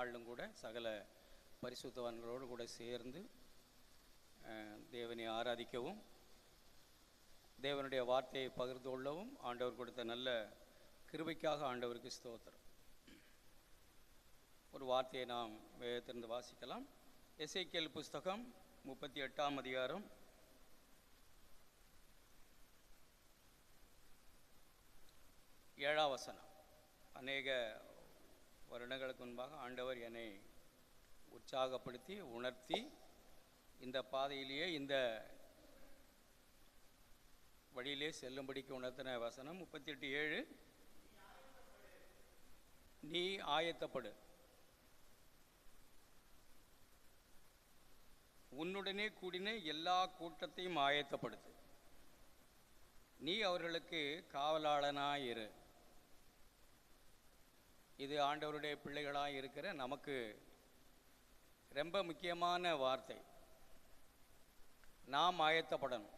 நாளிலும் கூட சகல பரிசுத்தவான்களோடு கூட சேர்ந்து தேவனை ஆராதிக்கவும் தேவனுடைய வார்த்தையை பகிர்ந்து கொள்ளவும் ஆண்டவர் கொடுத்த நல்ல கிருபைக்காக ஆண்டவருக்கு ஸ்தோத்திரம். ஒரு வார்த்தையை நாம் வேதத்திலிருந்து வாசிக்கலாம். எசேக்கியேல் புஸ்தகம் 38ஆம் அதிகாரம் 7ஆம் வசனம். அநேக வருடங்களுக்கு முன்பாக ஆண்டவர் என்னை உற்சாகப்படுத்தி உணர்த்தி இந்த பாதையிலேயே இந்த வழியிலே செல்லும்படிக்கு உணர்த்தின வசனம் 38:7. நீ ஆயத்தப்படு, உன்னுடனே கூடின எல்லா கூட்டத்தையும் ஆயத்தப்படுத்து, நீ அவர்களுக்கு காவலாளனாயிரு. இது ஆண்டவருடைய பிள்ளைகளாக இருக்கிற நமக்கு ரொம்ப முக்கியமான வார்த்தை. நாம் ஆயத்தப்படணும்.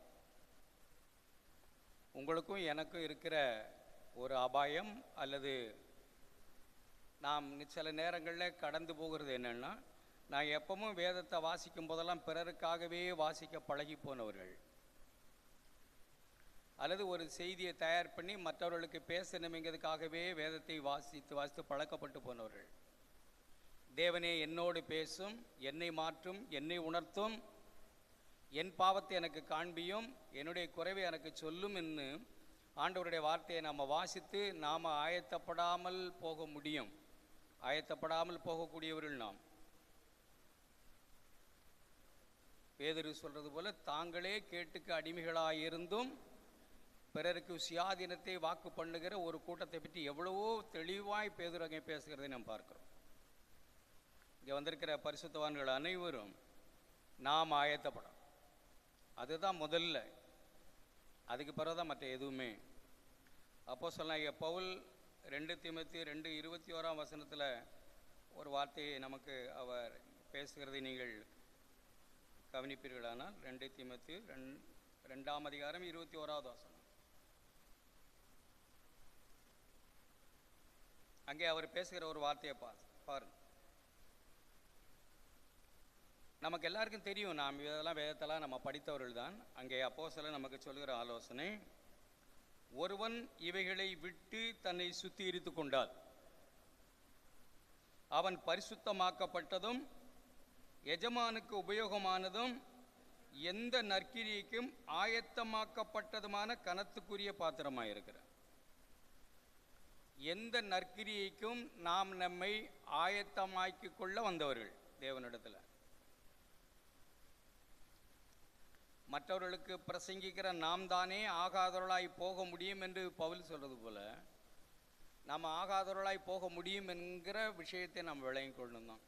உங்களுக்கும் எனக்கும் இருக்கிற ஒரு அபாயம் அல்லது நாம் சில நேரங்களில் கடந்து போகிறது என்னென்னா, நான் எப்பவும் வேதத்தை வாசிக்கும் போதெல்லாம் பிறருக்காகவே வாசிக்க பழகி போனவர்கள், அல்லது ஒரு செய்தியை தயார் பண்ணி மற்றவர்களுக்கு பேசணுங்கிறதுக்காகவே வேதத்தை வாசித்து பழக்கப்பட்டு போனவர்கள். தேவனே என்னோடு பேசும், என்னை மாற்றும், என்னை உணர்த்தும், என் பாவத்தை எனக்கு காண்பியும், என்னுடைய குறைவை எனக்கு சொல்லும் என்று ஆண்டவருடைய வார்த்தையை நாம் வாசித்து நாம் ஆயத்தப்படாமல் போக முடியும். ஆயத்தப்படாமல் போகக்கூடியவர்கள் நாம். பேதுரு சொல்றது போல, தாங்களே கேட்டுக்கு அடிமைகளாயிருந்தும் பிறருக்கு சுயாதீனத்தை வாக்கு பண்ணுகிற ஒரு கூட்டத்தை பற்றி எவ்வளவோ தெளிவாய் பேதுரு அங்கே பேசுகிறதை நாம் பார்க்கிறோம். இங்கே வந்திருக்கிற பரிசுத்தவான்கள் அனைவரும் நாம் ஆயத்தப்படும். அதுதான் முதல்ல. அதுக்கு பிறகுதான் மற்ற எதுவுமே. அப்போஸ்தலனாகிய பவுல் 2 தீமோத்தேயு 2:21ஆம் வசனத்தில் ஒரு வார்த்தையை நமக்கு அவர் பேசுகிறதை நீங்கள் கவனிப்பீர்களானால், 2 தீமோத்தேயு 2ஆம் அதிகாரம் 21ஆவது வசனம். அங்கே அவர் பேசுகிற ஒரு வார்த்தையை பாருங்க. நமக்கு எல்லாருக்கும் தெரியும், நாம் இதெல்லாம் வேதத்தெல்லாம் நம்ம படித்தவர்கள் தான். அங்கே அப்போஸ்தலன் நமக்கு சொல்கிற ஆலோசனை, ஒருவன் இவைகளை விட்டு தன்னை சுத்திகரித்து கொண்டால் அவன் பரிசுத்தமாக்கப்பட்டதும் எஜமானுக்கு உபயோகமானதும் எந்த நற்கிரியைக்கும் ஆயத்தமாக்கப்பட்டதுமான கனத்துக்குரிய பாத்திரமாயிருக்கிறார். எந்த நற்கிரியைக்கும் நாம் நம்மை ஆயத்தமாக்கிக் கொள்ள வந்தவர்கள் தேவனிடத்தில். மற்றவர்களுக்கு பிரசங்கிக்கிற நாம் தானே ஆகாதவர்களாய் போக முடியும் என்று பவுல் சொல்றது போல, நாம் ஆகாதவர்களாய் போக முடியும் என்கிற விஷயத்தை நாம் விளங்கிக் கொள்ளணும்.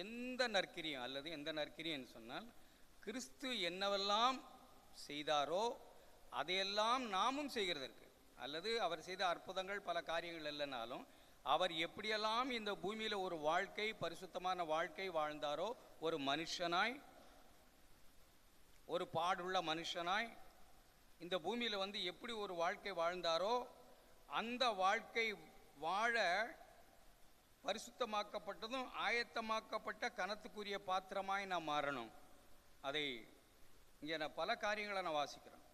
எந்த நற்கிரியம் அல்லது எந்த நற்கிரியம் சொன்னால், கிறிஸ்து என்னவெல்லாம் செய்தாரோ அதையெல்லாம் நாமும் செய்கிறதற்கு, அல்லது அவர் செய்த அற்புதங்கள் பல காரியங்கள் இல்லைனாலும் அவர் எப்படியெல்லாம் இந்த பூமியில் ஒரு வாழ்க்கை, பரிசுத்தமான வாழ்க்கை வாழ்ந்தாரோ, ஒரு மனுஷனாய், ஒரு பாடுள்ள மனுஷனாய் இந்த பூமியில் வந்து எப்படி ஒரு வாழ்க்கை வாழ்ந்தாரோ அந்த வாழ்க்கை வாழ பரிசுத்தமாக்கப்பட்டதும் ஆயத்தமாக்கப்பட்ட கனத்துக்குரிய பாத்திரமாய் நாம் மாறணும். அதை இங்கே நான் பல காரியங்களை நான் வாசிக்கிறேன்.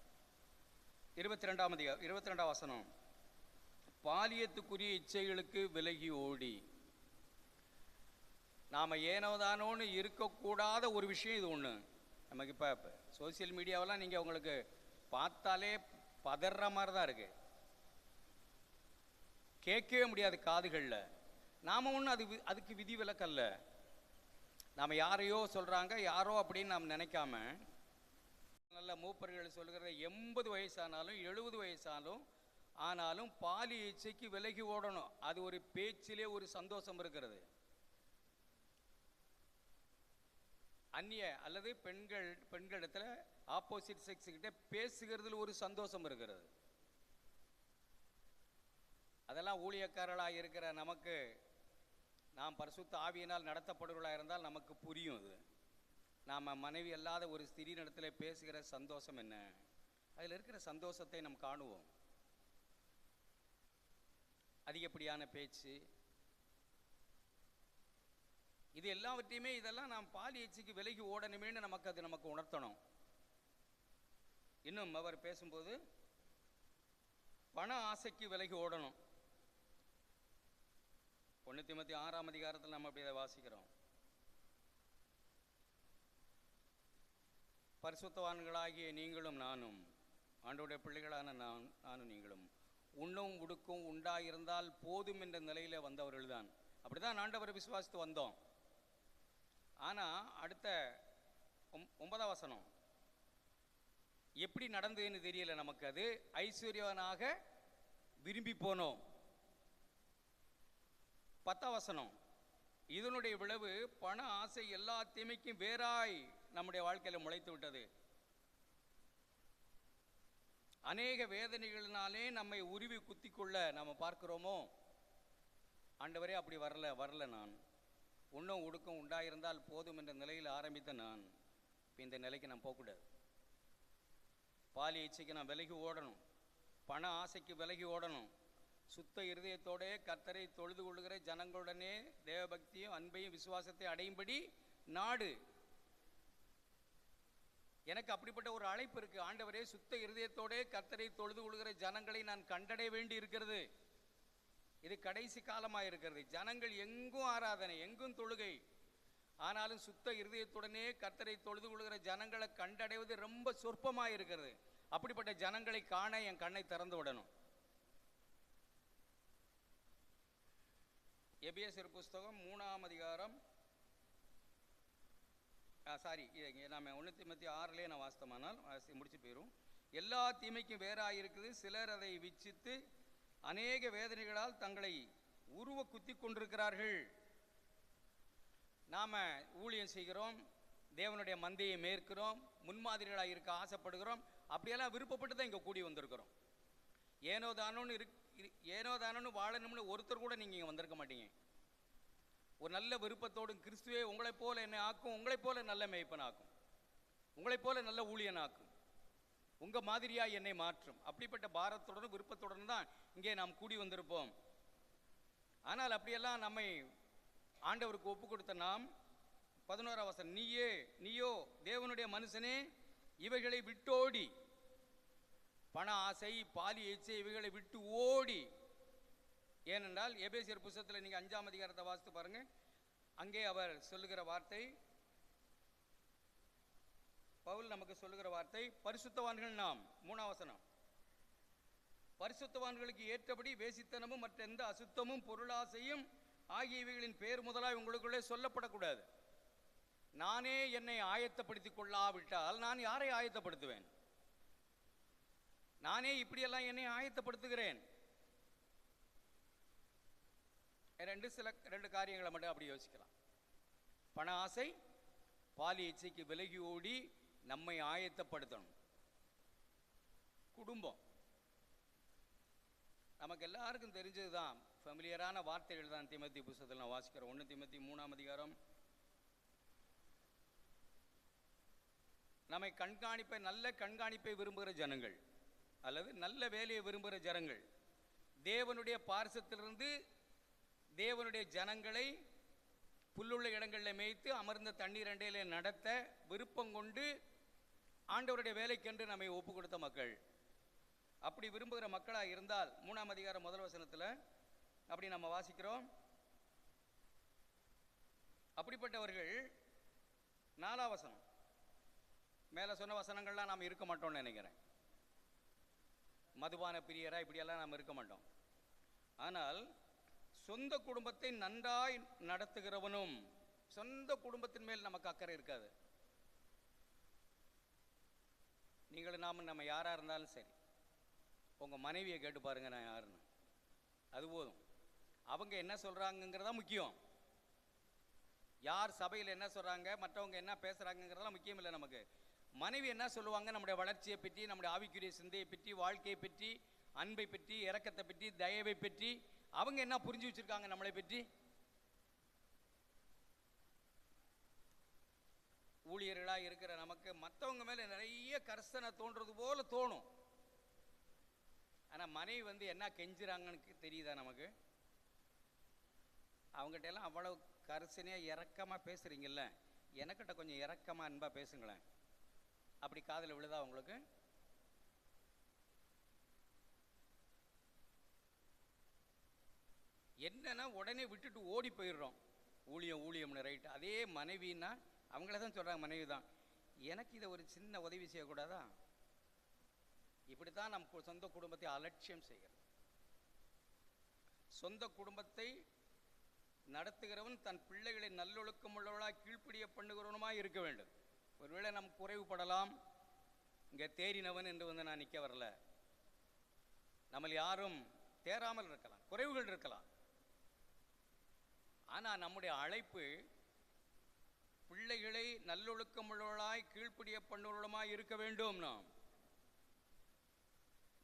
22ஆம் வசனம், பாலியத்துக்குரிய இச்சைகளுக்கு விலகி ஓடி. நாம் ஏனோதானோன்னு இருக்கக்கூடாத ஒரு விஷயம் இது ஒன்று. நமக்கு இப்போ சோசியல் மீடியாவெல்லாம் நீங்கள் உங்களுக்கு பார்த்தாலே பதற மாதிரி தான் இருக்குது, கேட்கவே முடியாது காதுகளில். நாம் ஒன்றும் அதுக்கு விதி விலக்கல்ல. நாம் யாரையோ சொல்கிறாங்க, யாரோ அப்படின்னு நாம் நினைக்காம, நல்ல மூப்பர்கள் சொல்கிறத 80 வயசானாலும் 70 வயசானாலும் ஆனாலும் பாலிய இச்சைக்கு விலகி ஓடணும். அது ஒரு பேச்சிலே ஒரு சந்தோஷம் இருக்கிறது. அந்நிய அல்லது பெண்களிடத்தில் ஆப்போசிட் செக்ஸ் கிட்ட பேசுகிறதுல ஒரு சந்தோஷம் இருக்கிறது. அதெல்லாம் ஊழியக்காரர்களாக இருக்கிற நமக்கு, நாம் பரிசுத்த ஆவியினால் நடத்தப்படுவர்களாக இருந்தால் நமக்கு புரியும். அது நாம் மனைவி அல்லாத ஒரு ஸ்திரீனிடத்தில் பேசுகிற சந்தோஷம் என்ன, அதில் இருக்கிற சந்தோஷத்தை நாம் காணுவோம். அதிகப்படியான பேச்சு, இது எல்லாவற்றையுமே இதெல்லாம் நாம் பால் எச்சிக்கு விலகி ஓடணுமேன்னு நமக்கு உணர்த்தணும். இன்னும் அவர் பேசும்போது பண ஆசைக்கு விலகி ஓடணும். 1 தீமோத்தேயு 6ஆம் அதிகாரத்தில் நம்ம அப்படி வாசிக்கிறோம். பரிசுத்தவான்களாகிய நீங்களும் நானும், ஆண்டவருடைய பிள்ளைகளான நானும் நீங்களும் உண்ணும் உடுக்கும் உண்டாயிருந்தால் போதும் என்ற நிலையில் வந்தவர்கள் தான். அப்படிதான் ஆண்டவரை விசுவாசித்து வந்தோம். ஆனால் அடுத்த 9ஆம் வசனம் எப்படி நடந்ததுன்னு தெரியல நமக்கு. அது ஐஸ்வர்யவனாக விரும்பி போனோம். 10ஆம் வசனம், இதனுடைய விளைவு பண ஆசை எல்லா தீமைக்கும் வேறாய் நம்முடைய வாழ்க்கையில் முளைத்து விட்டது. அநேக வேதனைகளினாலே நம்மை உருவி குத்தி கொள்ள நம்ம பார்க்கிறோமோ. ஆண்டவரே அப்படி வரல. நான் உண்ணும் உடுக்கும் உண்டாயிருந்தால் போதும் என்ற நிலையில் ஆரம்பித்த நான் இப்போ இந்த நிலைக்கு நான் போகக்கூடாது. பாலி இச்சைக்கு நான் விலகி ஓடணும். பண ஆசைக்கு விலகி ஓடணும். சுத்த இருதயத்தோடே கர்த்தரை தொழுது கொள்ளுகிற ஜனங்களுடனே தேவபக்தியும் அன்பையும் விசுவாசத்தை அடையும்படி நாடு. எனக்கு அப்படிப்பட்ட ஒரு அழைப்பு இருக்கு. ஆண்டவரே, சுத்த இருதயத்தோடே கர்த்தரை தொழுது கொள்ளுகிற ஜனங்களை நான் கண்டடைய வேண்டி இருக்கிறது. இது கடைசி காலமாக இருக்கிறது. ஜனங்கள் எங்கும் ஆராதனை, எங்கும் தொழுகை, ஆனாலும் சுத்த இருதயத்துடனே கர்த்தரை தொழுது கொள்கிற ஜனங்களை கண்டடைவது ரொம்ப சொற்பமாக இருக்கிறது. அப்படிப்பட்ட ஜனங்களை காண என் கண்ணை திறந்து விடணும். எபேசியர் புஸ்தகம் 3ஆம் அதிகாரம், நாம 1 தீமோத்தேயு 6 நான் வாசித்தமானால் முடிச்சு போயிடும். எல்லா தீமைக்கும் வேறாக இருக்குது. சிலர் அதை விச்சித்து அநேக வேதனைகளால் தங்களை உருவ குத்தி கொண்டிருக்கிறார்கள். நாம் ஊழியம் செய்கிறோம், தேவனுடைய மந்தையை மேற்கிறோம், முன்மாதிரிகளாக இருக்க ஆசைப்படுகிறோம். அப்படியெல்லாம் விருப்பப்பட்டு தான் இங்கே கூடி வந்திருக்கிறோம். ஏனோ தானோன்னு வாழணும்னு ஒருத்தர் கூட நீங்கள் இங்கே வந்திருக்க மாட்டீங்க. ஒரு நல்ல விருப்பத்தோடும் கிறிஸ்துவே உங்களைப் போல என்னை ஆக்கும், உங்களைப் போல நல்ல மேய்ப்பன் ஆக்கும், உங்களைப் போல நல்ல ஊழியன் ஆக்கும், உங்கள் மாதிரியாக என்னை மாற்றும். அப்படிப்பட்ட பாரத்துடனும் விருப்பத்துடன் தான் இங்கே நாம் கூடி வந்திருப்போம். ஆனால் அப்படியெல்லாம் நம்மை ஆண்டவருக்கு ஒப்பு கொடுத்த நாம் 11ஆம் வசனம், நீயோ தேவனுடைய மனுஷனே இவைகளை விட்டோடி, பண ஆசை பாலி எச்சை இவைகளை விட்டு ஓடி. ஏனென்றால் எபேசியர் புஸ்தகத்தில் நீங்கள் 5ஆம் அதிகாரத்தை வாசித்து பாருங்க. அங்கே அவர் சொல்லுகிற வார்த்தை, பவுல் நமக்கு சொல்லுகிற வார்த்தை, பரிசுத்தவான்கள் நாம். 3ஆம் வசனம், பரிசுத்தவான்களுக்கு ஏற்றபடி வேசித்தனமும் மற்ற எந்த அசுத்தமும் பொருளாசையும் ஆகியவைகளின் பேர் முதலாய் உங்களுக்குள்ளே சொல்லப்படக்கூடாது. நானே என்னை ஆயத்தப்படுத்திக் கொள்ளாவிட்டால் நான் யாரை ஆயத்தப்படுத்துவேன்? நானே இப்படியெல்லாம் என்னை ஆயத்தப்படுத்துகிறேன். ரெண்டு காரியங்களை மட்டும் அப்படி யோசிக்கலாம். பண ஆசை பாலி இச்சைக்கு விலகி ஓடி நம்மை ஆயத்தப்படுத்தணும். குடும்பம் நமக்கு எல்லாருக்கும் தெரிஞ்சது தான், ஃபெமிலியரான வார்த்தைகள் தான். தீமோத்தேயு புஸ்தகத்தில் நான் வாசிக்கிறோம். 1 தீமோத்தேயு 3ஆம் அதிகாரம், நம்மை நல்ல கண்காணிப்பை விரும்புகிற ஜனங்கள் அல்லது நல்ல வேலையை விரும்புகிற ஜனங்கள் தேவனுடைய பார்சத்திலிருந்து தேவனுடைய ஜனங்களை புல்லுள்ள இடங்களில் மேய்த்து அமர்ந்த தண்ணீர் அண்டையிலே நடத்த விருப்பம் கொண்டு ஆண்டவருடைய வேலைக்கென்று நம்மை ஒப்பு கொடுத்த மக்கள். அப்படி விரும்புகிற மக்களாக இருந்தால் 3ஆம் அதிகாரம் 1 வசனத்தில் அப்படி நம்ம வாசிக்கிறோம். அப்படிப்பட்டவர்கள் 4ஆம் வசனம், மேலே சொன்ன வசனங்கள்லாம் நாம் இருக்க மாட்டோம்னு நினைக்கிறேன். மதுபான பிரியராக இப்படியெல்லாம் நாம் இருக்க மாட்டோம். ஆனால் சொந்த குடும்பத்தை நன்றாய் நடத்துகிறவனும், சொந்த குடும்பத்தின் மேல் நமக்கு அக்கறை இருக்காது. நீங்களும் நம்ம யாராக இருந்தாலும் சரி, உங்கள் மனைவியை கேட்டு பாருங்கள் நான் யாருன்னு. அது போதும். அவங்க என்ன சொல்கிறாங்கங்கிறதா முக்கியம். யார் சபையில் என்ன சொல்கிறாங்க, மற்றவங்க என்ன பேசுகிறாங்கிறதெல்லாம் முக்கியம் இல்லை நமக்கு. மனைவி என்ன சொல்லுவாங்க, நம்முடைய வளர்ச்சியை பற்றி, நம்முடைய ஆவிக்குரிய சிந்தையை பற்றி, வாழ்க்கையை பற்றி, அன்பை பற்றி, இரக்கத்தை பற்றி, தயவை பற்றி அவங்க என்ன புரிஞ்சு வச்சுருக்காங்க நம்மளை பற்றி. ஊழியர்களாக இருக்கிற நமக்கு மற்றவங்க மேலே நிறைய கர்சனை தோன்றது போல தோணும். ஆனால் மனைவி என்ன கெஞ்சுறாங்கன்னு தெரியுதா நமக்கு? அவங்ககிட்ட எல்லாம் அவ்வளவு கரிசனையாக இறக்கமாக பேசுகிறீங்கல்ல, எனக்கிட்ட கொஞ்சம் இறக்கமாக அன்பாக பேசுங்களேன். அப்படி காதில் விழுதா உங்களுக்கு? என்னன்னா உடனே விட்டுட்டு ஓடி போயிடுறோம். ஊழியம்னு ரைட்டு. அதே மனைவின்னா அவங்கள தான் சொல்கிறாங்க, மனைவி தான், எனக்கு இதை ஒரு சின்ன உதவி செய்யக்கூடாதா? இப்படி தான் நம் சொந்த குடும்பத்தை அலட்சியம் செய்கிறது. சொந்த குடும்பத்தை நடத்துகிறவன் தன் பிள்ளைகளை நல்லொழுக்கம் உள்ளவர்களாக கீழ்ப்படிய பண்ணுகிறவனுமாய் இருக்க வேண்டும். ஒருவேளை நம் குறைவுபடலாம். இங்கே தேறினவன் என்று வந்து நான் நிற்க வரல. நம்ம யாரும் தேராமல் இருக்கலாம், குறைவுகள் இருக்கலாம். ஆனால் நம்முடைய அழைப்பு பிள்ளைகளை நல்லொழுக்கம் உள்ளவர்களாய் கீழ்ப்படிய பண்ணுவர்களுமாய் இருக்க வேண்டும்.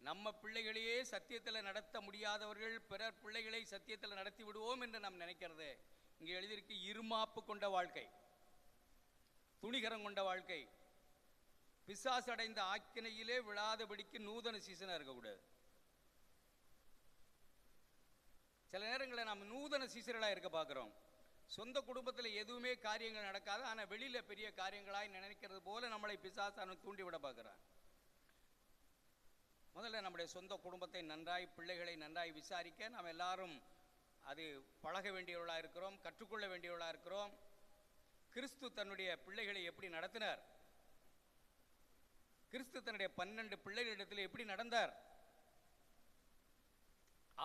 நம்ம பிள்ளைகளையே சத்தியத்தில் நடத்த முடியாதவர்கள் பிறர் பிள்ளைகளை சத்தியத்தில் நடத்தி விடுவோம் என்று நாம் நினைக்கிறது. இங்கே எழுதியிருக்கு, இருமாப்பு கொண்ட வாழ்க்கை, துணிகரம் கொண்ட வாழ்க்கை, பிசாசு அடைந்த ஆக்கினையிலே விழாதபடிக்கு நூதன சீசனாக இருக்கக்கூடாது. சில நேரங்களில் நாம் நூதன சீசர்களாக இருக்க பார்க்குறோம். சொந்த குடும்பத்தில் எதுவுமே காரியங்கள் நடக்காது, ஆனால் வெளியில் பெரிய காரியங்களாய் நினைக்கிறது போல நம்மளை பிசாசான தூண்டிவிட பார்க்குறான். முதல்ல நம்முடைய சொந்த குடும்பத்தை நன்றாய், பிள்ளைகளை நன்றாய் விசாரிக்க நாம் எல்லாரும் அது பழக வேண்டியவர்களாக இருக்கிறோம், கற்றுக்கொள்ள வேண்டியவர்களாக இருக்கிறோம். கிறிஸ்து தன்னுடைய பிள்ளைகளை எப்படி நடத்தினார்? கிறிஸ்து தன்னுடைய 12 பிள்ளைகளிடத்தில் எப்படி நடந்தார்?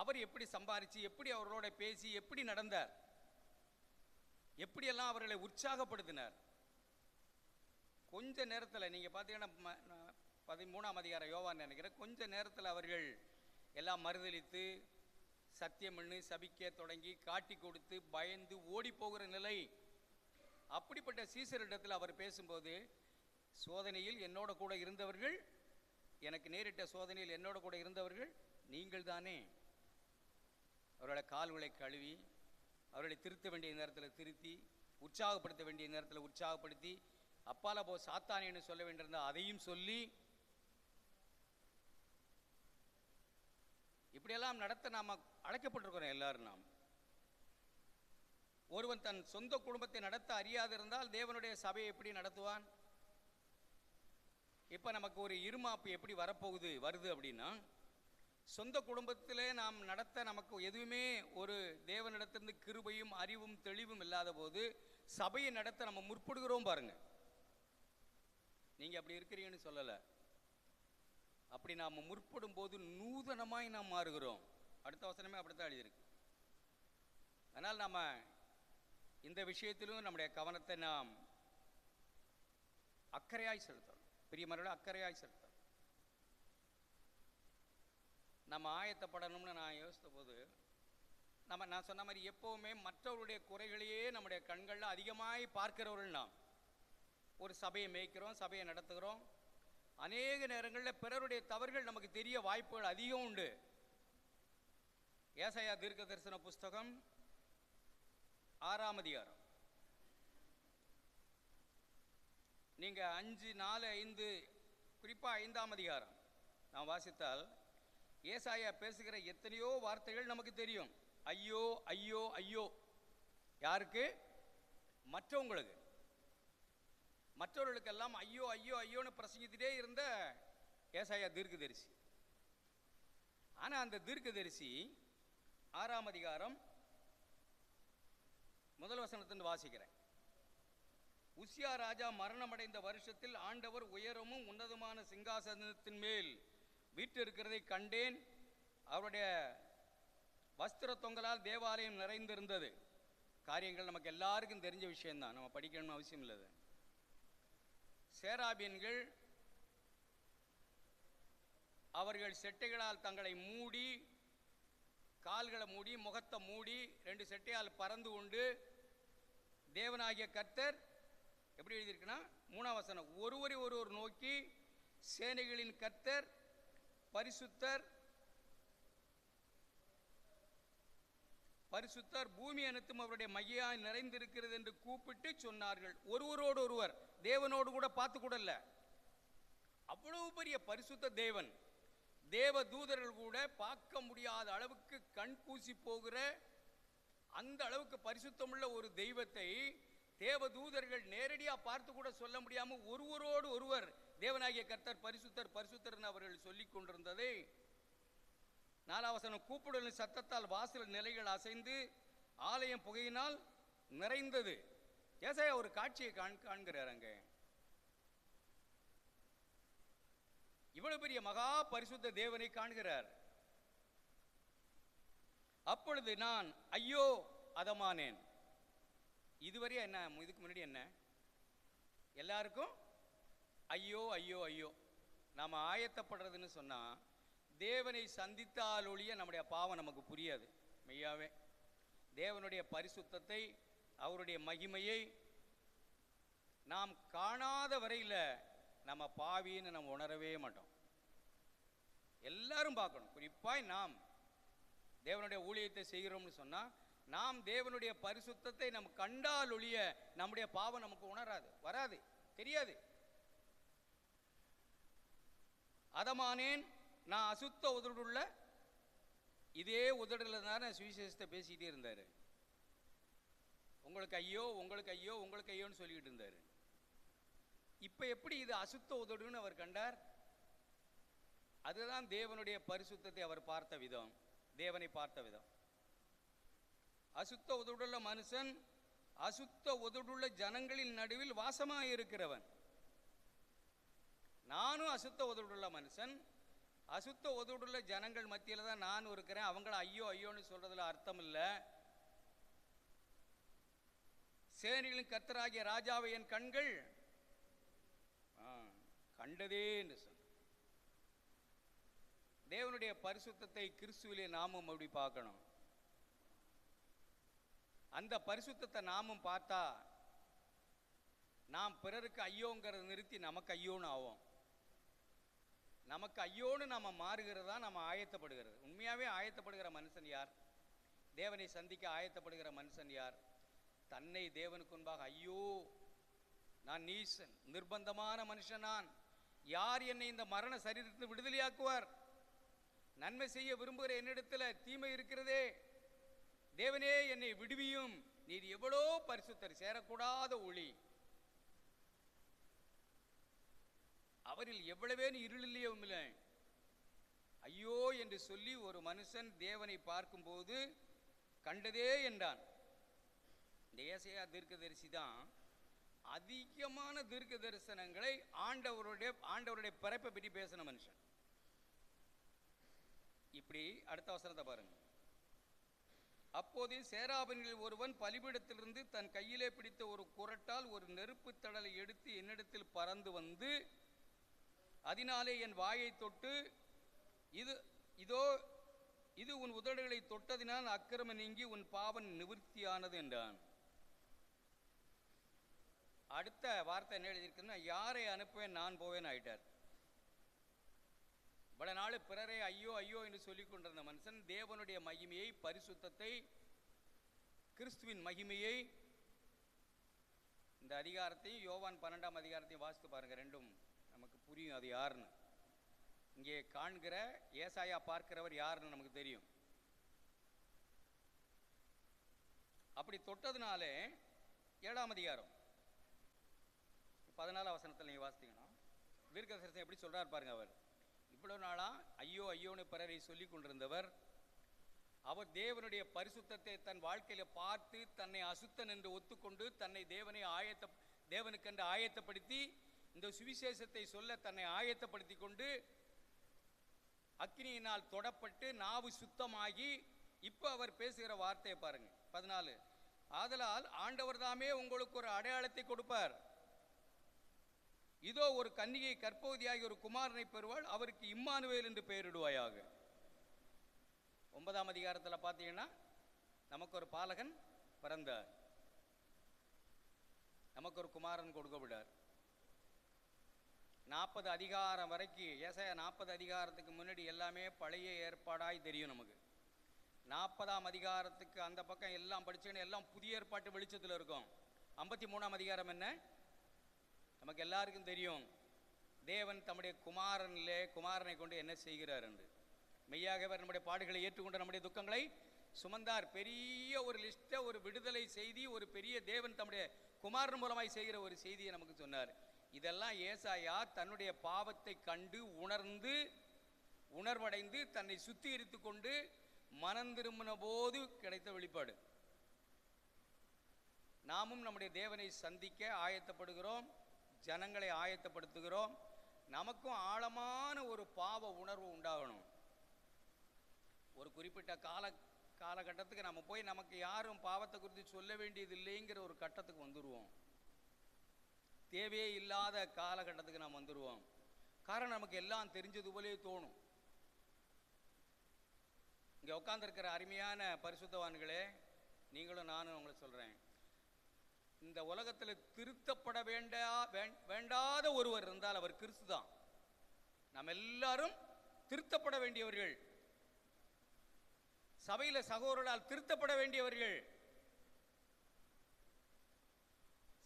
அவர் எப்படி சம்பாதிச்சு, எப்படி அவர்களோட பேசி, எப்படி நடந்தார்? எப்படியெல்லாம் அவர்களை உற்சாகப்படுத்தினார்? கொஞ்ச நேரத்தில் நீங்கள் பார்த்தீங்கன்னா 13ஆம் அதிகாரம் யோவான் நினைக்கிறேன், கொஞ்ச நேரத்தில் அவர்கள் எல்லாம் மறுதளித்து சத்தியம் பண்ணி சபிக்க தொடங்கி காட்டி கொடுத்து பயந்து ஓடி போகிற நிலை. அப்படிப்பட்ட சீசரிடத்தில் அவர் பேசும்போது, சோதனையில் என்னோட கூட இருந்தவர்கள், எனக்கு நேரிட்ட சோதனையில் என்னோட கூட இருந்தவர்கள் நீங்கள் தானே. அவர்களை கால்களை கழுவி, அவர்களை திருத்த வேண்டிய நேரத்தில் திருத்தி, உற்சாகப்படுத்த வேண்டிய நேரத்தில் உற்சாகப்படுத்தி, அப்பால போ சாத்தானேன்னு சொல்ல வேண்டியிருந்தால் அதையும் சொல்லி, இப்படியெல்லாம் நடத்த நாம் அழைக்கப்பட்டிருக்கிறோம் எல்லாரும். நாம் ஒருவன் தன் சொந்த குடும்பத்தை நடத்த அறியாதிருந்தால் தேவனுடைய சபையை எப்படி நடத்துவான்? இப்போ நமக்கு ஒரு இருமாப்பு எப்படி வருது அப்படின்னா, சொந்த குடும்பத்திலே நாம் நடத்த நமக்கு எதுவுமே ஒரு தேவனிடத்திலிருந்து கிருபையும் அறிவும் தெளிவும் இல்லாத போது சபையை நடத்த நம்ம முற்படுகிறோம் பாருங்க. நீங்கள் அப்படி இருக்கிறீங்கன்னு சொல்லலை. அப்படி நாம் முற்படும் போது நூதனமாய் நாம் மாறுகிறோம். அடுத்த வசனமே அப்படித்தான் எழுதியிருக்கு. அதனால் நாம் இந்த விஷயத்திலும் நம்முடைய கவனத்தை நாம் அக்கறையாய் செலுத்தணும். பிரியமானவர்களே, அக்கறையாய் செலுத்தணும். நம்ம ஆயத்தப்படணும்னு நான் யோசித்த போது, நான் சொன்ன மாதிரி எப்போவுமே மற்றவருடைய குறைகளையே நம்முடைய கண்களில் அதிகமாய் பார்க்கிறவர்கள். நாம் ஒரு சபையை மேய்க்கிறோம், சபையை நடத்துகிறோம். அநேக நேரங்களில் பிறருடைய தவறுகள் நமக்கு தெரிய வாய்ப்புகள் அதிகம் உண்டு. ஏசாயா தீர்க்க தரிசன புஸ்தகம் 6ஆம் அதிகாரம், நீங்கள் 5, 4, 5 குறிப்பாக 5ஆம் அதிகாரம் நாம் வாசித்தால் ஏசாயா பேசுகிற எத்தனையோ வார்த்தைகள் நமக்கு தெரியும். ஐயோ ஐயோ ஐயோ. யாருக்கு? மற்றவங்களுக்கு. மற்றவர்களுக்கெல்லாம் ஐயோ ஐயோ ஐயோன்னு பிரசங்கிட்டே இருந்த ஏசாயா தீர்க்கதரிசி. ஆனால் அந்த தீர்க்கதரிசி 6ஆம் அதிகாரம் முதல் வசனத்திலிருந்து வாசிக்கிறேன். உசியா ராஜா மரணமடைந்த வருஷத்தில் ஆண்டவர் உயரமும் உன்னதமான சிங்காசனத்தின் மேல் வீற்றிருக்கிறதை கண்டேன். அவருடைய வஸ்திர தொங்கலால் தேவாலயம் நிறைந்திருந்தது. காரியங்கள் நமக்கு எல்லாருக்கும் தெரிஞ்ச விஷயம்தான், நம்ம படிக்கணும்னு அவசியம் இல்லை. சேராபீன்கள் அவர்கள் செட்டைகளால் தங்களை மூடி, கால்களை மூடி, முகத்தை மூடி, 2 செட்டையால் பறந்து கொண்டு தேவனாகிய கர்த்தர் எப்படி எழுதியிருக்குன்னா 3ஆம் வசனம், ஒருவரை ஒருவர் நோக்கி சேனைகளின் கர்த்தர் பரிசுத்தர் பரிசுத்தர் பூமி அனைத்தும் அவருடைய மையாய் நிறைந்திருக்கிறது என்று கூப்பிட்டு சொன்னார்கள். ஒருவரோடு ஒருவர், தேவனோடு கூட பார்த்து கூட இல்லை. அவ்வளவு பெரிய பரிசுத்த தேவன், தேவ தூதர்கள் கூட பார்க்க முடியாத அளவுக்கு கண் கூசி போகிற அந்த அளவுக்கு பரிசுத்தமுள்ள ஒரு தெய்வத்தை தேவதூதர்கள் நேரடியா பார்த்து கூட சொல்ல முடியாம ஒருவரோடு ஒருவர் தேவனாகிய கர்த்தர் பரிசுத்தர் பரிசுத்தர் அவர்கள் சொல்லிக் கொண்டிருந்ததை 4ஆம் வசனம், கூப்பிடலின் சத்தத்தால் வாசல் நிலைகள் அசைந்து ஆலயம் புகையினால் நிறைந்தது. ஏசாயா ஒரு காட்சியை காண்கிறார். அங்க இவ்வளவு பெரிய மகா பரிசுத்த தேவனை காண்கிறார். அப்பொழுது நான் ஐயோ அதமானேன். இதுவரை என்ன, இதுக்கு முன்னாடி என்ன, எல்லாருக்கும் ஐயோ ஐயோ ஐயோ. நாம் ஆயத்தப்படுறதுன்னு சொன்னா தேவனை சந்தித்தால் ஒழிய நம்முடைய பாவம் நமக்கு புரியாது. மெய்யாவே தேவனுடைய பரிசுத்தத்தை, அவருடைய மகிமையை நாம் காணாத வரையில் நம்ம பாவின்னு நம்ம உணரவே மாட்டோம். எல்லாரும் பார்க்கணும். குறிப்பாய் நாம் தேவனுடைய ஊழியத்தை செய்கிறோம்னு சொன்னா நாம் தேவனுடைய பரிசுத்தத்தை நம்ம கண்டால் ஒழிய நம்முடைய பாவம் நமக்கு உணராது, வராது, தெரியாது. அதமானேன், நான் அசுத்த உதடுள்ள, இதே உதடுல தானே சுவிசேஷத்தை பேசிக்கிட்டே இருந்தாரு. உங்களுக்கு ஐயோ உங்களுக்கு ஐயோ உங்களுக்கு ஐயோன்னு சொல்லிக்கிட்டு இருந்தாரு. இப்ப எப்படி இது அசுத்த உதடுன்னு அவர் கண்டார்? அதுதான் தேவனுடைய பரிசுத்தத்தை அவர் பார்த்த விதம், தேவனை பார்த்த விதம். அசுத்த உதடுள்ள மனுஷன் அசுத்த உதடுள்ள ஜனங்களின் நடுவில் வாசமாயிருக்கிறவன். நானும் அசுத்த உதடுள்ள மனுஷன், அசுத்த உதடுள்ள ஜனங்கள் மத்தியில் தான் நானும் இருக்கிறேன். அவங்கள ஐயோ ஐயோன்னு சொல்றதுல அர்த்தம் இல்லை. சேனைகளின் கர்த்தராகிய ராஜாவை என் கண்கள் கண்டதே என்று சொன்ன தேவனுடைய பரிசுத்தத்தை கிறிஸ்துவிலே நாமும் அப்படி பார்க்கணும். அந்த பரிசுத்தத்தை நாமும் பார்த்தா நாம் பிறருக்கு ஐயோங்கிறத நிறுத்தி நமக்கு ஐயோன்னு ஆவோம். நமக்கு ஐயோன்னு நம்ம மாறுகிறதா நம்ம ஆயத்தப்படுகிறது. உண்மையாவே ஆயத்தப்படுகிற மனுஷன் யார்? தேவனை சந்திக்க ஆயத்தப்படுகிற மனுஷன் யார்? தன்னை தேவனுக்கு முன்பாக ஐயோ நான் நீசன், நிர்பந்தமான மனுஷன், நான் யார் என்னை இந்த மரண சரீரத்தை விடுதலையாக்குவார்? நன்மை செய்ய விரும்புகிற என்னிடத்துல தீமை இருக்கிறதே, தேவனே என்னை விடுவியும். நீர் எவ்வளோ பரிசுத்தர், சேரக்கூடாத ஒளி, அவரில் எவ்வளவேன்னு இருள் இல்லையோ இல்லை. ஐயோ என்று சொல்லி ஒரு மனுஷன் தேவனை பார்க்கும்போது கண்டதே என்றான். இந்த ஏசாயா தீர்க்கதரிசி தான் அதிகமான தீர்க்க தரிசனங்களை ஆண்டவருடைய பிறப்பை பற்றி பேசின மனுஷன். இப்படி அடுத்த வசனத்தை பாருங்க. அப்போது சேராபன்களில் ஒருவன் பலிபீடத்திலிருந்து தன் கையிலே பிடித்த ஒரு குரட்டால் ஒரு நெருப்பு தடலை எடுத்து என்னிடத்தில் பறந்து வந்து அதனாலே என் வாயை தொட்டு இது உன் உதடுகளை தொட்டதினால் அக்கிரமம் நீங்கி உன் பாவம் நிவர்த்தியானது என்றான். அடுத்த வார்த்தை என்ன எழுதியிருக்குன்னா, யாரை அனுப்புவேன் நான் போவேன் ஆயிட்டார். பல நாள் பிறரை ஐயோ ஐயோ என்று சொல்லிக் கொண்டிருந்த மனுஷன் தேவனுடைய மகிமையை, பரிசுத்தத்தை, கிறிஸ்துவின் மகிமையை, இந்த அதிகாரத்தையும் யோவான் 12ஆம் அதிகாரத்தையும் வாசித்து பாருங்க, ரெண்டும் நமக்கு புரியும் அது யாருன்னு. இங்கே காண்கிற ஏசாயா பார்க்கிறவர் யாருன்னு நமக்கு தெரியும். அப்படி தொட்டதுனாலே 7ஆம் அதிகாரம் 14ஆம் வசனத்தில் நீங்கள் வாசித்தீங்கன்னா தீர்க்கதரிசனம் எப்படி சொல்றார் பாருங்க. அவர் இவ்வளவு நாளா ஐயோ ஐயோன்னு பிறரை சொல்லி கொண்டிருந்தவர், அவர் தேவனுடைய பரிசுத்தத்தை தன் வாழ்க்கையில பார்த்து தன்னை அசுத்தன் என்று ஒத்துக்கொண்டு தன்னை தேவனுக்கென்று ஆயத்தப்படுத்தி இந்த சுவிசேஷத்தை சொல்ல தன்னை ஆயத்தப்படுத்தி கொண்டு அக்கினியினால் தொடப்பட்டு நாவு சுத்தமாகி இப்ப அவர் பேசுகிற வார்த்தையை பாருங்க. 14, ஆதலால் ஆண்டவர் தாமே உங்களுக்கு ஒரு அடையாளத்தை கொடுப்பார். இதோ ஒரு கன்னிகை கற்பவதியாகி ஒரு குமாரனை பெறுவாள், அவருக்கு இம்மானுவேல் என்று பெயரிடுவாயாக. 9ஆம் அதிகாரத்தில் பார்த்தீங்கன்னா நமக்கு ஒரு பாலகன் பிறந்தார், நமக்கு ஒரு குமாரன் கொடுக்கப்பட்டார். 40 அதிகாரம் வரைக்கும் ஏசாயா 40 அதிகாரத்துக்கு முன்னாடி எல்லாமே பழைய ஏற்பாடாய் தெரியும் நமக்கு. 40ஆம் அதிகாரத்துக்கு அந்த பக்கம் எல்லாம் படிச்சேன்னு எல்லாம் புதிய ஏற்பாட்டு வெளிச்சத்தில் இருக்கும். 53ஆம் அதிகாரம் என்ன நமக்கு எல்லாருக்கும் தெரியும். தேவன் தம்முடைய குமாரனை கொண்டு என்ன செய்கிறார் என்று. மெய்யாகவே நம்முடைய பாடுகளை ஏற்றுக்கொண்டு நம்முடைய துக்கங்களை சுமந்தார். பெரிய ஒரு லிஸ்ட்டை, ஒரு விடுதலை செய்தி, ஒரு பெரிய தேவன் தம்முடைய குமாரன் மூலமாய் செய்கிற ஒரு செய்தியை நமக்கு சொன்னார். இதெல்லாம் ஏசாயா தன்னுடைய பாவத்தை கண்டு உணர்வடைந்து தன்னை சுத்திகரித்து கொண்டு மனம் திரும்பின போது கிடைத்த வெளிப்பாடு. நாமும் நம்முடைய தேவனை சந்திக்க ஆயத்தப்படுகிறோம், ஜனங்களை ஆயத்தப்படுத்துகிறோம். நமக்கும் ஆழமான ஒரு பாவ உணர்வு உண்டாகணும். ஒரு குறிப்பிட்ட காலகட்டத்துக்கு நம்ம போய் நமக்கு யாரும் பாவத்தை குறித்து சொல்ல வேண்டியது இல்லைங்கிற ஒரு கட்டத்துக்கு வந்துடுவோம். தேவையே இல்லாத காலகட்டத்துக்கு நாம் வந்துடுவோம். காரணம், நமக்கு எல்லாம் தெரிஞ்சது போலே தோணும். இங்கே உட்காந்துருக்கிற அருமையான பரிசுத்தவான்களே, நீங்களும் நானும் உங்களை சொல்கிறேன், இந்த உலகத்தில் திருத்தப்பட வேண்டாத ஒருவர் இருந்தால் அவர் கிறிஸ்து தான். நாம் எல்லாரும் திருத்தப்பட வேண்டியவர்கள், சபையில் சகோதரர்களால் திருத்தப்பட வேண்டியவர்கள்,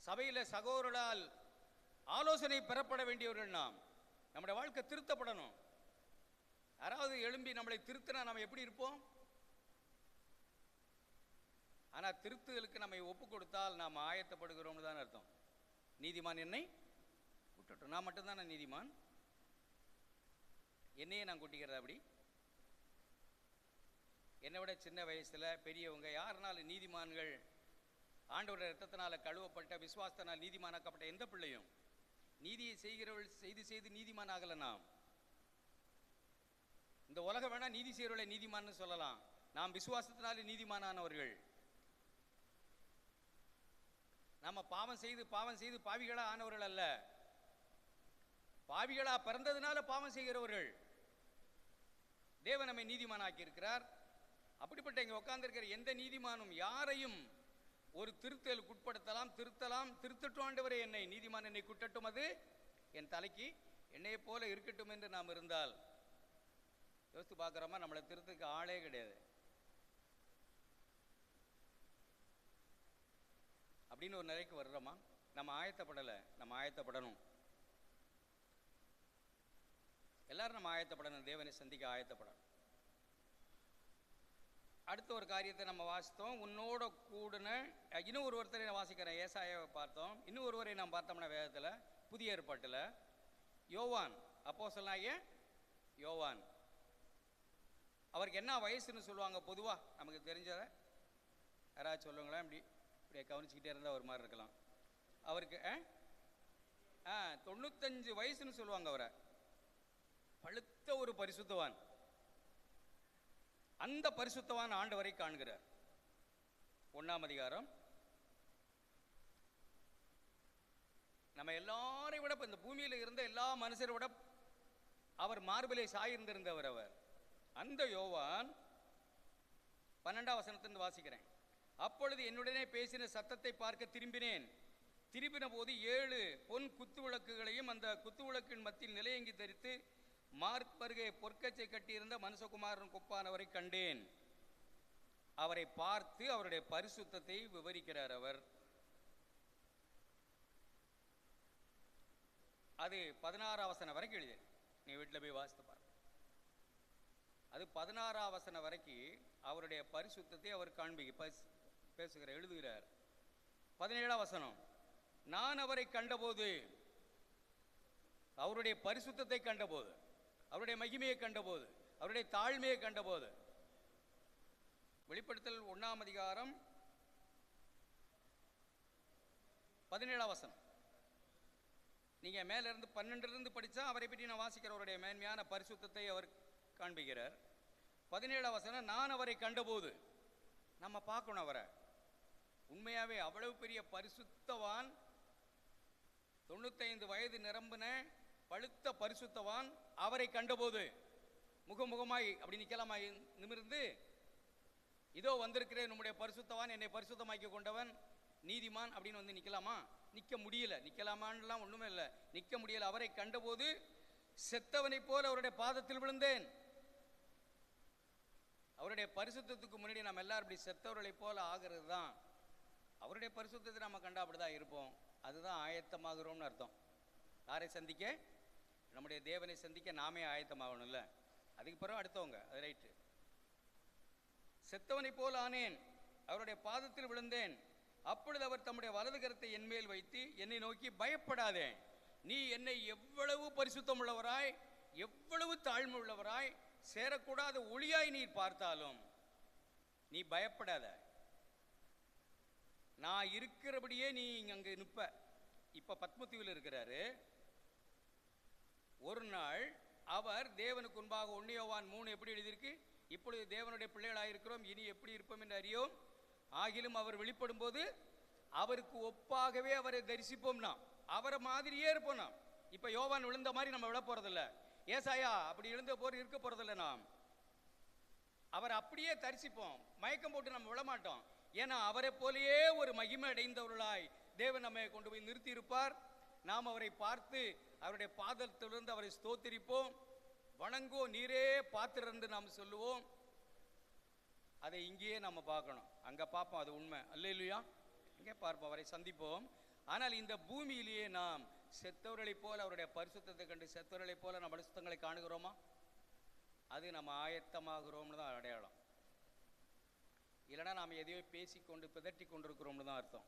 சபையில் சகோதரர்களால் ஆலோசனை பெறப்பட வேண்டியவர்கள். நம்முடைய வாழ்க்கை திருத்தப்படணும். யாராவது எழும்பி நம்மளை திருத்தினா நம்ம எப்படி இருப்போம்? ஆனால் திருத்துதலுக்கு நம்மை ஒப்பு கொடுத்தால் நாம் ஆயத்தப்படுகிறோம்னு தான் அர்த்தம். நீதிமான் என்னை விட்டுட்டோம், நான் மட்டும்தான் நீதிமான், என்னையே நான் கூட்டிக்கிறதா? அப்படி என்னை விட சின்ன வயசில் பெரியவங்க யாருனாலும் நீதிமான்கள், ஆண்டவருடைய இரத்தத்தினால கழுவப்பட்ட விசுவாசத்தினால் நீதிமானாக்கப்பட்ட எந்த பிள்ளையும் நீதியை செய்கிறவர்கள் செய்து நீதிமான் ஆகலை. நாம் இந்த உலகம் வேணா நீதி செய்கிறவர்களை நீதிமான்னு சொல்லலாம். நாம் விசுவாசத்தினாலே நீதிமானானவர்கள். நம்ம பாவம் செய்து பாவிகளா ஆனவர்கள் அல்ல, பாவிகளா பிறந்ததுனால பாவம் செய்கிறவர்கள். தேவன் நம்மை நீதிமானாக்கி இருக்கிறார். அப்படிப்பட்ட இங்கே உட்கார்ந்திருக்கிற எந்த நீதிமானும் யாரையும் ஒரு திருத்தலுக்கு உட்படுத்தலாம், திருத்தட்டும் ஆண்டவரே, என்னை நீதிமான் என்னை குட்டட்டும், அது என் தலைக்கு என்னையை போல இருக்கட்டும் என்று நாம் இருந்தால், யோசித்து பார்க்குறோமா, நம்மளை திருத்துக்கு ஆளே கிடையாது அப்படின்னு ஒரு நிலைக்கு வர்றோமா? நம்ம ஆயத்தப்படலை. நம்ம ஆயத்தப்படணும். எல்லாரும் நம்ம ஆயத்தப்படணும், தேவனை சந்திக்க ஆயத்தப்படணும். அடுத்த ஒரு காரியத்தை நம்ம வாசித்தோம், உன்னோட கூடுன. இன்னும் ஒருத்தரை நான் வாசிக்கிறேன், ஏசாயாவை பார்த்தோம். இன்னும் ஒருவரை நாம் பார்த்தோம்னா வேதத்தில், புதிய ஏற்பாட்டில் யோவான், அப்போஸ்தலனாகிய யோவான். அவருக்கு என்ன வயசுன்னு சொல்லுவாங்க பொதுவாக நமக்கு தெரிஞ்சதை யாராவது சொல்லுங்களேன்? இப்படியே கவனிச்சுக்கிட்டே இருந்தால் ஒரு மாதிரி இருக்கலாம். அவருக்கு 95 வயசுன்னு சொல்லுவாங்க. அவரை பழுத்த ஒரு பரிசுத்தவான். அந்த பரிசுத்தவான் ஆண்டவரை காண்கிறார். 1ஆம் அதிகாரம். நம்ம எல்லாரையும் விட, இந்த பூமியில் இருந்த எல்லா மனுஷரை விட அவர் மார்பிலை சாய்ந்திருந்தவர். அவர் அந்த யோவான் 12ஆம் வசனத்திலிருந்து வாசிக்கிறேன். அப்பொழுது என்னுடனே பேசின சத்தத்தை பார்க்க திரும்பின போது 7 பொன் குத்துவிளக்குகளையும் அந்த குத்துவிளக்கின் மத்தியில் நிலையங்கி தரித்து மார்பருகே பொற்கச்சை கட்டியிருந்த மனுஷகுமாரன் கொப்பானவரை கண்டேன். அவரை பார்த்து அவருடைய பரிசுத்தத்தை விவரிக்கிறார். அவர் அது 16ஆம் வசனம் வரைக்கும் எழுதி, நீ வீட்டில் போய் வாசித்து பாரு. அது 16ஆம் வசனம் வரைக்கும் அவருடைய பரிசுத்தத்தை அவர் எழுதுகிறார். 17ஆம் வசனம், நான் அவரை கண்டபோது, அவருடைய பரிசுத்தத்தை கண்டபோது, அவருடைய மகிமையை கண்டபோது, அவருடைய தாழ்மையை கண்டபோது. வெளிப்படுத்தல் 1ஆம் அதிகாரம் 17ஆம் வசனம். நீங்க மேல இருந்து 12 படிச்சா அவரை பற்றி நான் வாசிக்கிறவருடைய மேன்மையான பரிசுத்தத்தை அவர் காண்பிக்கிறார். 17ஆம் வசனம், நான் அவரை கண்டபோது. நம்ம பார்க்கணும் அவரை. உண்மையாவே அவ்வளவு பெரிய பரிசுத்தவான், 95 வயது நிரம்பின பழுத்த பரிசுத்தவான். அவரை கண்டபோது முகமுகமாய் அப்படி நிக்கலாமா? நிமிர்ந்து, இதோ வந்திருக்கிறேன் நம்முடைய பரிசுத்தவான், என்னை பரிசுத்தமாக்கி கொண்டவன், நீதிமான் அப்படின்னு வந்து நிக்கலாமா? நிக்க முடியல. நிக்கலாமான்லாம் ஒண்ணுமே இல்லை, நிக்க முடியல. அவரை கண்டபோது செத்தவனை போல அவருடைய பாதத்தில் விழுந்தேன். அவருடைய பரிசுத்தத்துக்கு முன்னாடி நம்ம எல்லாரும் இப்படி செத்தவர்களை போல ஆகிறது தான். அவருடைய பரிசுத்தத்தை நம்ம கண்டா அப்படிதான் இருப்போம். அதுதான் ஆயத்தமாகிறோம்னு அர்த்தம். யாரை சந்திக்க? நம்முடைய தேவனை சந்திக்க நாமே ஆயத்தமாகணும்ல. அதுக்கு பிறகு அடுத்தவங்க, அது ரைட்டு. செத்தவனைப் போல் ஆனேன். அவருடைய பாதத்தில் விழுந்தேன். அப்பொழுது அவர் தம்முடைய வலது கரத்தை என்மேல் வைத்து என்னை நோக்கி, பயப்படாதே, நீ என்னை எவ்வளவு பரிசுத்தம் உள்ளவராய், எவ்வளவு தாழ்மை உள்ளவராய், சேரக்கூடாத ஒளியாய் நீர் பார்த்தாலும் நீ பயப்படாத, நான் இருக்கிறபடியே நீ அங்கே நிற்ப. இப்ப பத்மதீவில் இருக்கிறாரு. ஒரு நாள் அவர் தேவனுக்கு முன்பாக 1 யோவான் 3 எப்படி எழுதியிருக்கு, இப்பொழுது தேவனுடைய பிள்ளைகளாயிருக்கிறோம், இனி எப்படி இருப்போம் என்று அறியோம். ஆகிலும் அவர் வெளிப்படும் போது அவருக்கு ஒப்பாகவே அவரை தரிசிப்போம்னா, அவரை மாதிரியே இருப்போம் நாம். இப்ப யோவான் விழுந்த மாதிரி நம்ம விழ போறதில்ல, ஏசாயா அப்படி எழுந்த போர் இருக்க போறதில்லை. நாம் அவர் அப்படியே தரிசிப்போம், மயக்கம் போட்டு நம்ம விழமாட்டோம். ஏன்னா அவரை போலேயே ஒரு மகிமை அடைந்தவர்களாய் தேவன் நம்மை கொண்டு போய் நிறுத்தி இருப்பார். நாம் அவரை பார்த்து அவருடைய பாதத்திலிருந்து அவரை ஸ்தோத்திரிப்போம், வணங்கோ நீரே பாத்திரர் என்று நாம் சொல்லுவோம். அதை இங்கேயே நம்ம பார்க்கணும், அங்கே பார்ப்போம், அது உண்மை. அல்லேலூயா, இங்கே பார்ப்போம், அவரை சந்திப்போம். ஆனால் இந்த பூமியிலேயே நாம் செத்தவர்களைப் போல அவருடைய பரிசுத்தத்தை கண்டு செத்தவர்களைப் போல நம்ம பரிசுத்தங்களை காணுகிறோமா? அது நம்ம ஆயத்தமாகிறோம்னு தான் அடையாளம். இல்லைனா நாம் எதையோ பேசிக்கொண்டு பிதட்டி கொண்டிருக்கிறோம்னு தான் அர்த்தம்.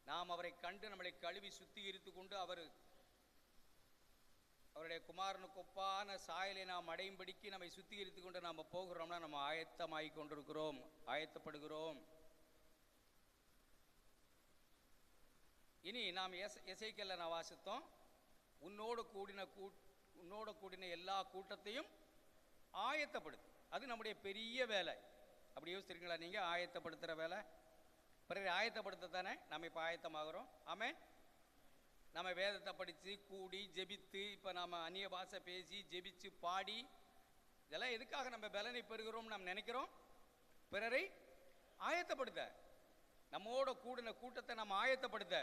நாம் அவரை கண்டு நம்மளை கழுவி சுத்திகரித்து கொண்டு அவருடைய குமாரனுக்கு ஒப்பான சாயலை நாம் அடையும்படிக்கு நம்மை சுத்திகரித்து கொண்டு நாம் போகிறோம்னா நம்ம ஆயத்தமாகி கொண்டிருக்கிறோம், ஆயத்தப்படுகிறோம். இனி நாம் எசேக்கியேல்ல நான் வாசித்தோம், உன்னோடு கூடின எல்லா கூட்டத்தையும் ஆயத்தப்படுது. அது நம்முடைய பெரிய வேலை. அப்படி யோசிச்சிருக்கீங்களா நீங்க? ஆயத்தப்படுத்துகிற வேலை, பிறகு ஆயத்தப்படுத்த தானே நம்ம இப்போ ஆயத்தமாகிறோம். ஆமென். நம்ம வேதத்தை படித்து கூடி ஜெபித்து, இப்போ நம்ம அந்நிய பாஷை பேசி ஜெபிச்சு பாடி, இதெல்லாம் எதுக்காக நம்ம பலனை பெறுகிறோம் நாம் நினைக்கிறோம்? பிறரை ஆயத்தப்படுத்த, நம்மோட கூடின கூட்டத்தை நம்ம ஆயத்தப்படுத்த.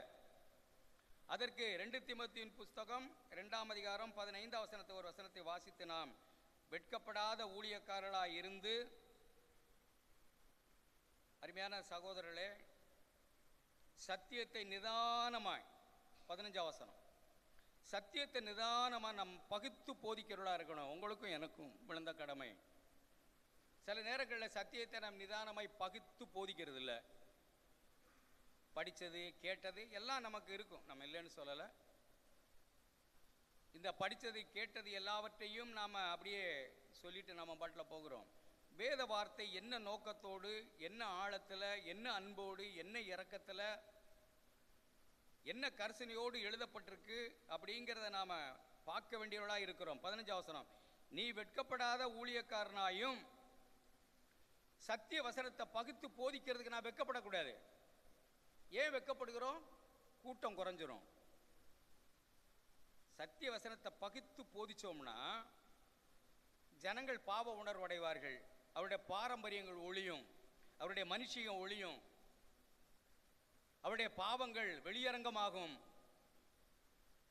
அதற்கு 2 தீமோத்தேயுவின் புஸ்தகம் 2ஆம் அதிகாரம் 15ஆம் வசனத்தை ஒரு வசனத்தை வாசித்து நாம் வெட்கப்படாத ஊழியக்காரர்களாக இருந்து, அருமையான சகோதரர்களே, சத்தியத்தை நிதானமாய் 15ஆம் வசனம், சத்தியத்தை நிதானமாக நம் பகுத்து போதிக்கிறவர்களாக இருக்கணும். உங்களுக்கும் எனக்கும் விழுந்த கடமை. சில நேரங்களில் சத்தியத்தை நாம் நிதானமாய் பகுத்து போதிக்கிறது இல்லை. படித்தது கேட்டது எல்லாம் நமக்கு இருக்கும், நம்ம இல்லைன்னு சொல்லலை. இந்த படித்தது கேட்டது எல்லாவற்றையும் நாம் அப்படியே சொல்லிட்டு நம்ம பாட்டில் போகிறோம். வேத வார்த்தை என்ன நோக்கத்தோடு, என்ன ஆழத்தில், என்ன அன்போடு, என்ன இரக்கத்தில், என்ன கரிசனையோடு எழுதப்பட்டிருக்கு அப்படிங்கிறத நாம் பார்க்க வேண்டியவர்களாக இருக்கிறோம். 15ஆம் வசனம், நீ வெட்கப்படாத ஊழியக்காரனாயும் சத்திய வசனத்தை பகுத்து போதிக்கிறதுக்கு நான் வெட்கப்படக்கூடாது. ஏன் வெட்கப்படுகிறோம்? கூட்டம் குறைஞ்சிரும். சத்திய வசனத்தை பகுத்து போதிச்சோம்னா ஜனங்கள் பாவ உணர்வடைவார்கள், அவருடைய பாரம்பரியங்கள் ஒழியும், அவருடைய மனுஷியம் ஒழியும், அவருடைய பாவங்கள் வெளியரங்கமாகும்.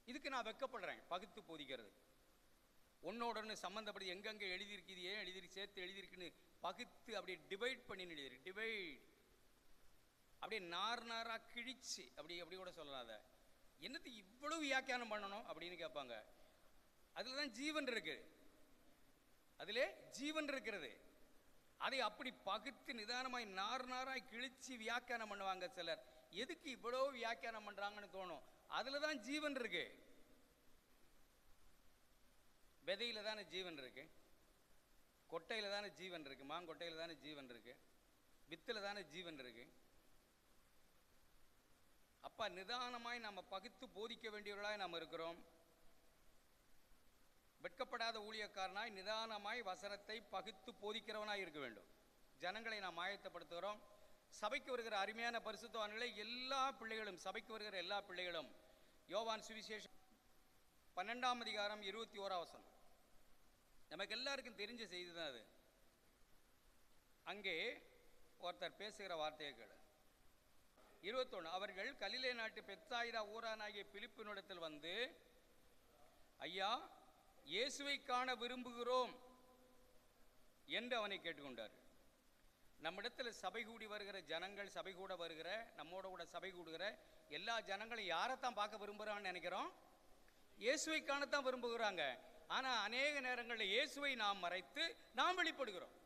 இதுக்கு நான் வெட்கப்படுறேன். பகுத்து போதிக்கிறது ஒன்னோடன்னு சம்பந்தப்படி எங்கெங்கே எழுதியிருக்கு, இது ஏன் எழுதிருக்கு, சேர்த்து எழுதியிருக்குன்னு பகுத்து அப்படியே டிவைட் பண்ணி எழுதியிருக்கு. டிவைட் அப்படியே நாராக கிழிச்சு அப்படி கூட சொல்லலாம். அதை என்னத்துக்கு இவ்வளவு வியாக்கியானம் பண்ணணும் அப்படின்னு கேட்பாங்க. அதில் தான் ஜீவன் இருக்கு, அதிலே ஜீவன் இருக்கிறது. அதை அப்படி பகுத்து நிதானமாய் நாராய் கிழிச்சு வியாக்கியானம் பண்ணுவாங்க சிலர். எதுக்கு இவ்வளோ வியாக்கியானம் பண்றாங்கன்னு தோணும். அதில் தான் ஜீவன் இருக்கு. விதையில தானே ஜீவன் இருக்கு, கொட்டையில தானே ஜீவன் இருக்கு, மாங்கொட்டையில தானே ஜீவன் இருக்கு, வித்துல தானே ஜீவன் இருக்கு. அப்ப நிதானமாய் நம்ம பகுத்து போதிக்க வேண்டியவர்களாய் நாம் இருக்கிறோம். வெட்கப்படாத ஊழியக்காரனாய் நிதானமாய் வசனத்தை பகுத்து போதிக்கிறவனாய் இருக்க வேண்டும். ஜனங்களை நாம் ஆயத்தப்படுத்துகிறோம். சபைக்கு வருகிற அருமையான பரிசுத்தவான்களை எல்லா பிள்ளைகளும், சபைக்கு வருகிற எல்லா பிள்ளைகளும், யோவான் சுவிசேஷம் 12ஆம் அதிகாரம் 21ஆம் வசனம் நமக்கு எல்லாருக்கும் தெரிஞ்ச செய்தி தான் அது. அங்கே ஒருத்தர் பேசுகிற வார்த்தையை கேளு. 21, அவர்கள் கலிலே நாட்டு பெத்சாயிதா ஊரானாகிய பிலிப்பினிடத்தில் வந்து, ஐயா, இயேசுவை காண விரும்புகிறோம் என்று அவனை கேட்டுக்கொண்டார். நம்மிடத்தில் சபை கூடி வருகிற ஜனங்கள், சபை கூட வருகிற, நம்மோட கூட சபை கூடுகிற எல்லா ஜனங்களும் யாரைத்தான் பார்க்க விரும்புகிறான்னு நினைக்கிறோம்? இயேசுவை காணத்தான் விரும்புகிறாங்க. ஆனால் அநேக நேரங்களில் இயேசுவை நாம் மறைத்து நாம் வெளிப்படுகிறோம்.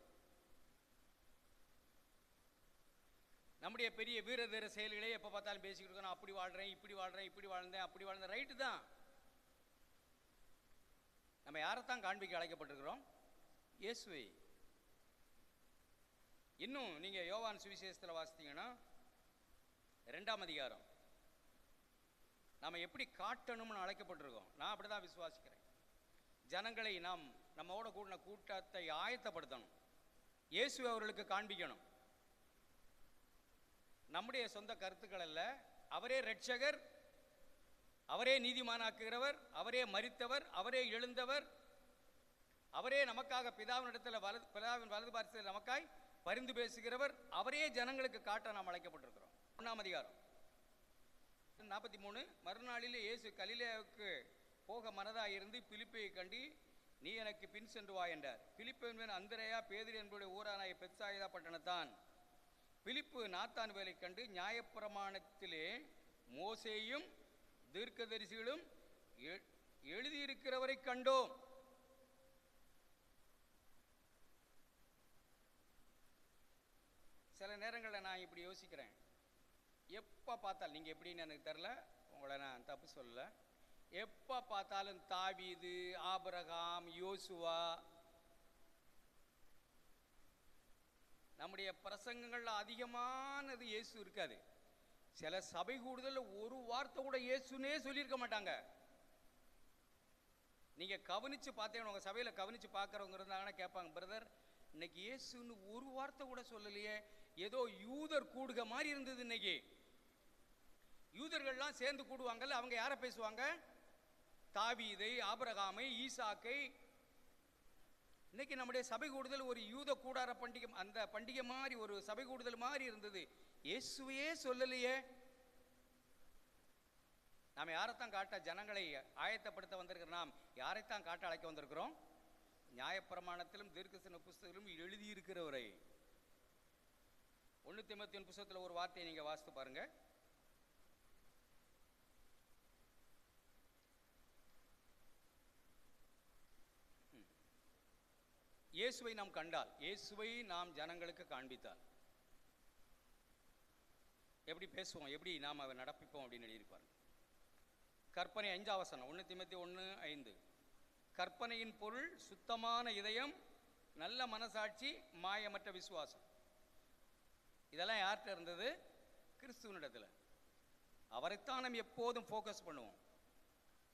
நம்முடைய பெரிய வீர தீர செயல்களே எப்போ பார்த்தாலும் பேசிக்கிட்டு இருக்கோம். நான் அப்படி வாழ்கிறேன், இப்படி வாழ்கிறேன், இப்படி வாழ்ந்தேன், அப்படி வாழ்ந்தேன். ரைட்டு தான். நம்ம யாரைத்தான் காண்பிக்க அழைக்கப்பட்டிருக்கிறோம்? இயேசுவை. இன்னும் நீங்கள் யோவான் சுவிசேஷத்தில் வாசித்தீங்கன்னா 2ஆம் அதிகாரம் நாம் எப்படி காட்டணும்னு அழைக்கப்பட்டிருக்கோம். நான் அப்படி தான் விசுவாசிக்கிறேன். ஜனங்களை நாம் நம்மோட கூடின கூட்டத்தை ஆயத்தப்படுத்தணும். இயேசுவை அவர்களுக்கு காண்பிக்கணும். நம்முடைய சொந்த கருத்துக்கள் அல்ல. அவரே இரட்சகர், அவரே நீதிமானாக்குகிறவர், அவரே மரித்தவர், அவரே எழுந்தவர், அவரே நமக்காக பிதாவினிடத்தில் பிதாவின் வலது பார்சத்தில் நமக்காய் பரிந்து பேசுகிறவர். அவரே ஜனங்களுக்கு காட்ட நாம் அழைக்கப்பட்டிருக்கிறோம். 1ஆம் அதிகாரம் 43. மறுநாளிலே இயேசு கலிலேயாவுக்கு போக மனதாயிருந்து பிலிப்பை கண்டு, நீ எனக்கு பின் சென்று வா என்றார். பிலிப்பு என்பவன் அந்திரேயா, பேதுரு என்பவருடைய ஊரானாய பெத்சாயிதா பட்டணத்தான். பிலிப்பு நாத்தான்வேலை கண்டு, நியாயப்பிரமாணத்திலே மோசேயும் தீர்க்கதரிசிகளும் எழுதியிருக்கிறவரை கண்டோம். சில நேரங்களில் நான் இப்படி யோசிக்கிறேன். எப்போ பார்த்தாலும், நீங்கள் எப்படின்னு எனக்கு தெரில, உங்களை நான் தப்பு சொல்லலை, எப்போ பார்த்தாலும் தாவீது, ஆபிரகாம், யோசுவா, நம்முடைய பிரசங்கங்களில் அதிகமானது இயேசு இருக்காது. சில சபை கூடுதலில் ஒரு வார்த்தை கூட இயேசுனே சொல்லியிருக்க மாட்டாங்க. நீங்கள் கவனித்து பார்த்தீங்கன்னா, உங்கள் சபையில் கவனித்து பார்க்குறவங்க இருந்தாங்கன்னா கேட்பாங்க, பிரதர் இன்னைக்கு இயேசுன்னு ஒரு வார்த்தை கூட சொல்லலையே, ஏதோ யூதர் கூடுக மாதிரி இருந்தது. இன்னைக்கு யூதர்கள்லாம் சேர்ந்து கூடுவாங்கல்ல, அவங்க யாரை பேசுவாங்க? தாவீதை, ஆபிரகாமை, ஈசாக்கை. இன்னைக்கு நம்முடைய சபை கூடுதல் ஒரு யூத கூடார பண்டிகை, அந்த பண்டிகை மாதிரி ஒரு சபை கூடுதல் மாதிரி இருந்தது. இயேசுவையே சொல்லலையே. நாம் யாரைத்தான் காட்ட, ஜனங்களை ஆயத்தப்படுத்த வந்திருக்கிறோம்? நாம் யாரைத்தான் காட்ட அழைக்க வந்திருக்கிறோம்? நியாயப்பிரமாணத்திலும் தீர்க்கதரிசன புஸ்தகத்திலும் எழுதியிருக்கிறவரை. 1 தீமோத்தேயு புஸ்தகத்தில் ஒரு வார்த்தையை நீங்கள் வாசித்து பாருங்க. இயேசுவை நாம் கண்டால், இயேசுவை நாம் ஜனங்களுக்கு காண்பித்தால் எப்படி பேசுவோம், எப்படி நாம் அவர் நடப்பிப்போம் அப்படின்னு எழுதியிருப்பார். கற்பனை 5ஆம் வசனம், 1 தீமோத்தேயு 1:5. கற்பனையின் பொருள் சுத்தமான இதயம், நல்ல மனசாட்சி, மாயமற்ற விசுவாசம். இதெல்லாம் யார்கிட்ட இருந்தது? கிறிஸ்துவனிடத்தில். அவரைத்தான் நம்ம எப்போதும் ஃபோக்கஸ் பண்ணுவோம்.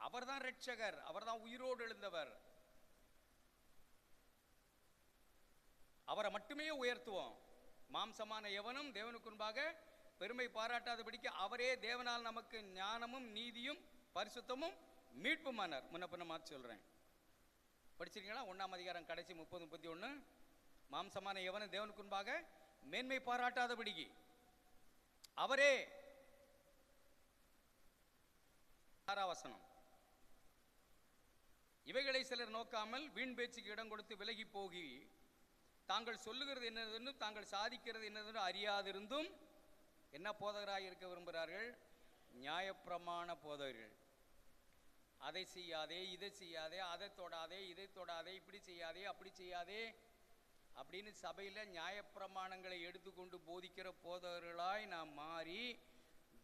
அவர் தான் இரட்சகர், அவர் தான் உயிரோடு எழுந்தவர். அவரை மட்டுமே உயர்த்துவோம். மாம்சமான எவனும் தேவனுக்கு முன்பாக பெருமை பாராட்டாதபடிக்கு அவரே தேவனால் நமக்கு ஞானமும் நீதியும் பரிசுத்தமும் மீட்புமானார். முன்ன பின்ன மாற்றி சொல்கிறேன், படிச்சிருக்கீங்களா? 1ஆம் அதிகாரம் கடைசி 30-31. மாம்சமான எவனும் தேவனுக்கு முன்பாக மேன்மை பாராட்டாதபடிக்கு அவரே. 6ஆம் வசனம், இவைகளை சிலர் நோக்காமல் வீண் பேச்சுக்கு இடம் கொடுத்து விலகி போகி தாங்கள் சொல்லுகிறது என்னதென்னு தாங்கள் சாதிக்கிறது என்னதென்னு அறியாதிருந்தும் என்ன போதகராக இருக்க விரும்புகிறார்கள்? நியாயப்பிரமாண போதகர்கள். அதை செய்யாதே, இதை செய்யாதே, அதை தொடாதே, இதை தொடாதே, இப்படி செய்யாதே, அப்படி செய்யாதே அப்படின்னு சபையில் நியாயப்பிரமாணங்களை எடுத்துக்கொண்டு போதிக்கிற போதகர்களாய் நாம் மாறி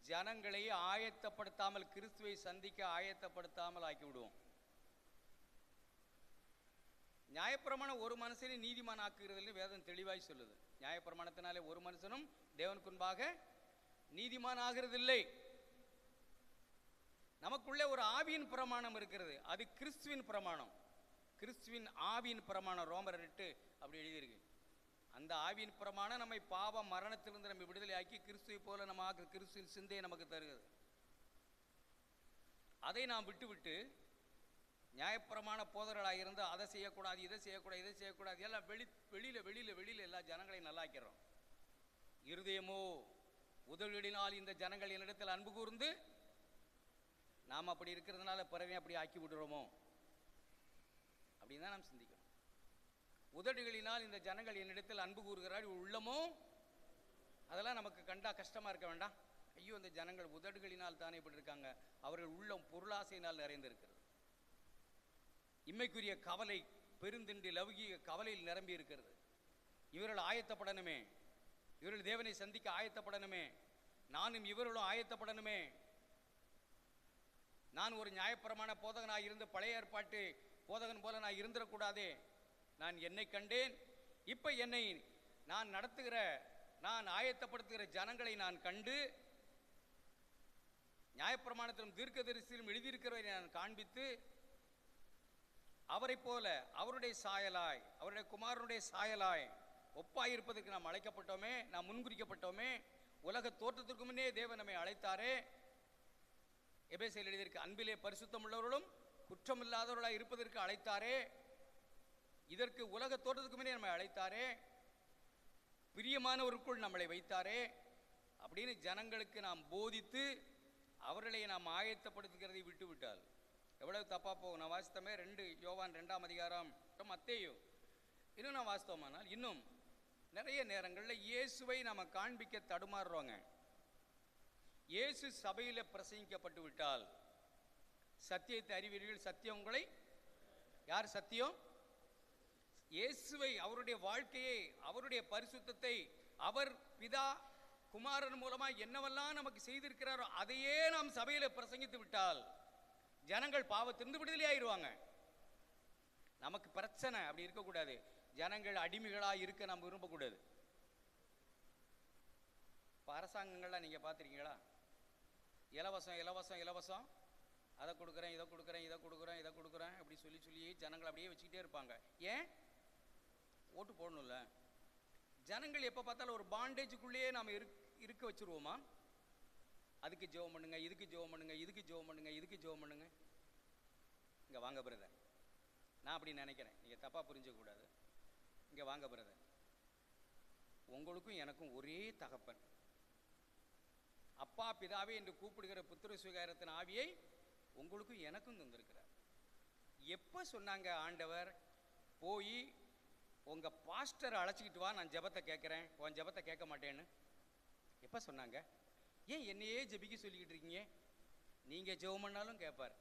ஜனங்களை ஆயத்தப்படுத்தாமல், கிறிஸ்துவை சந்திக்க ஆயத்தப்படுத்தாமல் ஆக்கிவிடுவோம். நியாயப்பிரமாணம் ஒரு மனுஷனை நீதிமான் ஆக்குகிறதுன்னு வேதம் தெளிவாய் சொல்லுது. நியாயப்பிரமாணத்தினாலே ஒரு மனுஷனும் தேவனுக்கு முன்பாக நீதிமான் ஆகிறதில்லை. நமக்குள்ளே ஒரு ஆவியின் பிரமாணம் இருக்கிறது, அது கிறிஸ்துவின் பிரமாணம். கிறிஸ்துவின் ஆவியின் பிரமாணம் ரோமர் 8 அப்படி எழுதியிருக்கு. அந்த ஆவியின் பிரமாணம் நம்மை பாவ மரணத்திலிருந்து நம்ம விடுதலை ஆக்கி கிறிஸ்துவை போல நம்ம கிறிஸ்துவின் சிந்தையை நமக்கு தருகிறது. அதை நாம் விட்டு நியாயப்பிரமாண போதகர்களாக இருந்து அதை செய்யக்கூடாது, இதை செய்யக்கூடாது, இதை செய்யக்கூடாது, எல்லாம் வெளியில் எல்லா ஜனங்களையும் நல்லாக்கிறோம். இருதயமோ உதவியினால் இந்த ஜனங்கள் என்னிடத்தில் அன்பு கூர்ந்து, நாம் அப்படி இருக்கிறதுனால பிறரையும் அப்படி ஆக்கி விடுறோமோ அப்படின்னு தான் நாம் சிந்திக்கணும். உதடுகளினால் இந்த ஜனங்கள் என்னிடத்தில் அன்பு கூறுகிறார், உள்ளமோ அதெல்லாம் நமக்கு கண்டா கஷ்டமாக இருக்க வேண்டாம். ஐயோ, இந்த ஜனங்கள் உதடுகளினால் தானே இப்படி இருக்காங்க, அவர்கள் உள்ளம் பொருளாசையினால் நிறைந்திருக்கிறது. இம்மைக்குரிய கவலை, பெருந்தின்றி லௌகீக கவலையில் நிரம்பி இருக்கிறது. இவர்கள் ஆயத்தப்படணுமே. இவர்கள் தேவனை சந்திக்க ஆயத்தப்படணுமே, நானும் இவர்களும் ஆயத்தப்படணுமே. நான் ஒரு நியாயப்பிரமாண போதகனாக இருந்து பழைய ஏற்பாட்டு போதகன் போல நான் இருந்துடக்கூடாதே. நான் என்னை கண்டேன். இப்போ என்னை நான் நடத்துகிற, நான் ஆயத்தப்படுத்துகிற ஜனங்களை நான் கண்டு, நியாயப்பிரமாணத்திலும் தீர்க்கதரிசியிலும் எழுதியிருக்கிறவரை நான் காண்பித்து, அவரை போல அவருடைய சாயலாய், அவருடைய குமாரனுடைய சாயலாய் ஒப்பாயிருப்பதற்கு நாம் அழைக்கப்பட்டோமே, நாம் முன்குறிக்கப்பட்டோமே. உலக தோற்றத்திற்கு முன்னே தேவன் நம்மை அழைத்தாரே. எபேசியர் எழுதியிருக்க அன்பிலே பரிசுத்தம் உள்ளவர்களும் குற்றமில்லாதவர்களாக இருப்பதற்கு அழைத்தாரே. இதற்கு உலக தோற்றத்துக்கு முன்னே நம்மை அழைத்தாரே, பிரியமானவருக்குள் நம்மளை வைத்தாரே அப்படின்னு ஜனங்களுக்கு நாம் போதித்து அவர்களை நாம் ஆயத்தப்படுத்துகிறதை விட்டு விட்டால் எவ்வளவு தப்பா போகும். நான் வாசித்தமே 2 யோவான் 2ஆம் அதிகாரம் மத்தேயு. இன்னும் நான் வாசித்தோமானால் இன்னும் நிறைய நேரங்களில் இயேசுவை நாம் காண்பிக்க தடுமாறுறோங்க. இயேசு சபையில் பிரசங்கிக்கப்பட்டு விட்டால் சத்தியத்தை அறிவீர்கள், சத்தியம் உங்களை, யார் சத்தியம்? இயேசுவை, அவருடைய வாழ்க்கையை, அவருடைய பரிசுத்தத்தை, அவர் பிதா குமாரன் மூலமா என்னவெல்லாம் நமக்கு செய்திருக்கிறாரோ அதையே நாம் சபையில் பிரசங்கித்து விட்டால் ஜனங்கள் பாவத்திலிருந்து விடுதலை ஆயிடுவாங்க. நமக்கு பிரச்சனை அப்படி இருக்கக்கூடாது. ஜனங்கள் அடிமைகளாக இருக்க நாம் விரும்பக்கூடாது. இப்போ அரசாங்கங்கள்லாம் நீங்கள் பார்த்துருக்கீங்களா? இலவசம் இலவசம் இலவசம், அதை கொடுக்குறேன், இதை கொடுக்குறேன், இதை கொடுக்குறேன், இதை கொடுக்குறேன் அப்படி சொல்லி ஜனங்கள் அப்படியே வச்சுக்கிட்டே இருப்பாங்க. ஏன்? ஓட்டு போடணும்ல. ஜனங்கள் எப்போ பார்த்தாலும் ஒரு பாண்டேஜுக்குள்ளேயே நாம் இருக்க வச்சுருவோமா? அதுக்கு ஜெபம் பண்ணுங்க, இதுக்கு ஜெபம் பண்ணுங்க, இதுக்கு ஜெபம் பண்ணுங்க, இதுக்கு ஜெபம் பண்ணுங்க. இங்கே வாங்க பிரதர், நான் அப்படி நினைக்கிறேன், நீங்கள் தப்பாக புரிஞ்சக்கூடாது. இங்கே வாங்க பிரதர், உங்களுக்கும் எனக்கும் ஒரே தகப்பன், அப்பா பிதாவே என்று கூப்பிடுகிற புத்திர சுகாரத்தின் ஆவியை உங்களுக்கும் எனக்கும் தந்திருக்கிறார். எப்போ சொன்னாங்க ஆண்டவர் போய் உங்கள் பாஸ்டரை அழைச்சிக்கிட்டு வா, நான் ஜெபத்தை கேட்குறேன், உன் ஜெபத்தை கேட்க மாட்டேன்னு எப்போ சொன்னாங்க? ஏன் என்னையே ஜெபிக்க சொல்லிக்கிட்டு இருக்கீங்க? நீங்கள் ஜெபம் பண்ணாலும் கேட்பார்,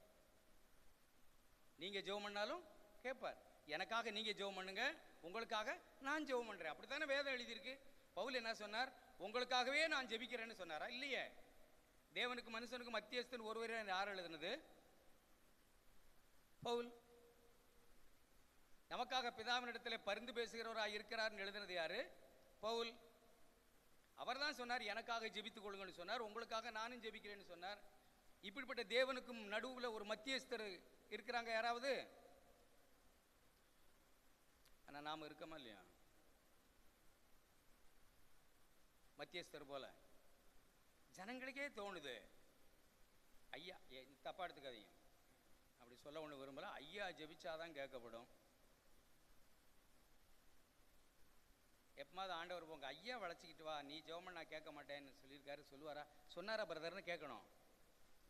நீங்கள் ஜெபம் பண்ணாலும் கேட்பார். எனக்காக நீங்கள் ஜெபம் பண்ணுங்க, உங்களுக்காக நான் ஜெபம் பண்ணுறேன். அப்படி தானே வேதம் எழுதியிருக்கு. பவுல் என்ன சொன்னார்? உங்களுக்காகவே நான் ஜெபிக்கிறேன்னு சொன்னாரா? இல்லையே. தேவனுக்கு மனுஷனுக்கு மத்தியஸ்தன் ஒருவரே யார் எழுதுனது? பவுல். நமக்காக பிதாவினிடத்தில் பரிந்து பேசுகிறவராக இருக்கிறார்னு எழுதுனது யாரு? பவுல். அவர் தான் சொன்னார் எனக்காக ஜெபித்துக் கொள்ளுங்கன்னு சொன்னார், உங்களுக்காக நானும் ஜெபிக்கிறேன்னு சொன்னார். இப்படிப்பட்ட தேவனுக்கும் நடுவில் ஒரு மத்தியஸ்தர் இருக்கிறாங்க யாராவது? ஆனால் நாம் இருக்கமா இல்லையா மத்தியஸ்தர் போல? ஜனங்களுக்கே தோணுது, ஐயா தப்பா எடுத்துக்காதீங்க, அப்படி சொல்ல ஒன்று விரும்பல, ஐயா ஜெபிச்சாதான் கேட்கப்படும். எப்பமாவது ஆண்டவர் போங்க ஐயா வளைச்சிக்கிட்டு வா, நீ ஜெபம் நான் கேட்க மாட்டேன்னு சொல்லியிருக்காரு, சொல்லுவாரா? சொன்னாரா பிரதர்னு கேட்கணும்.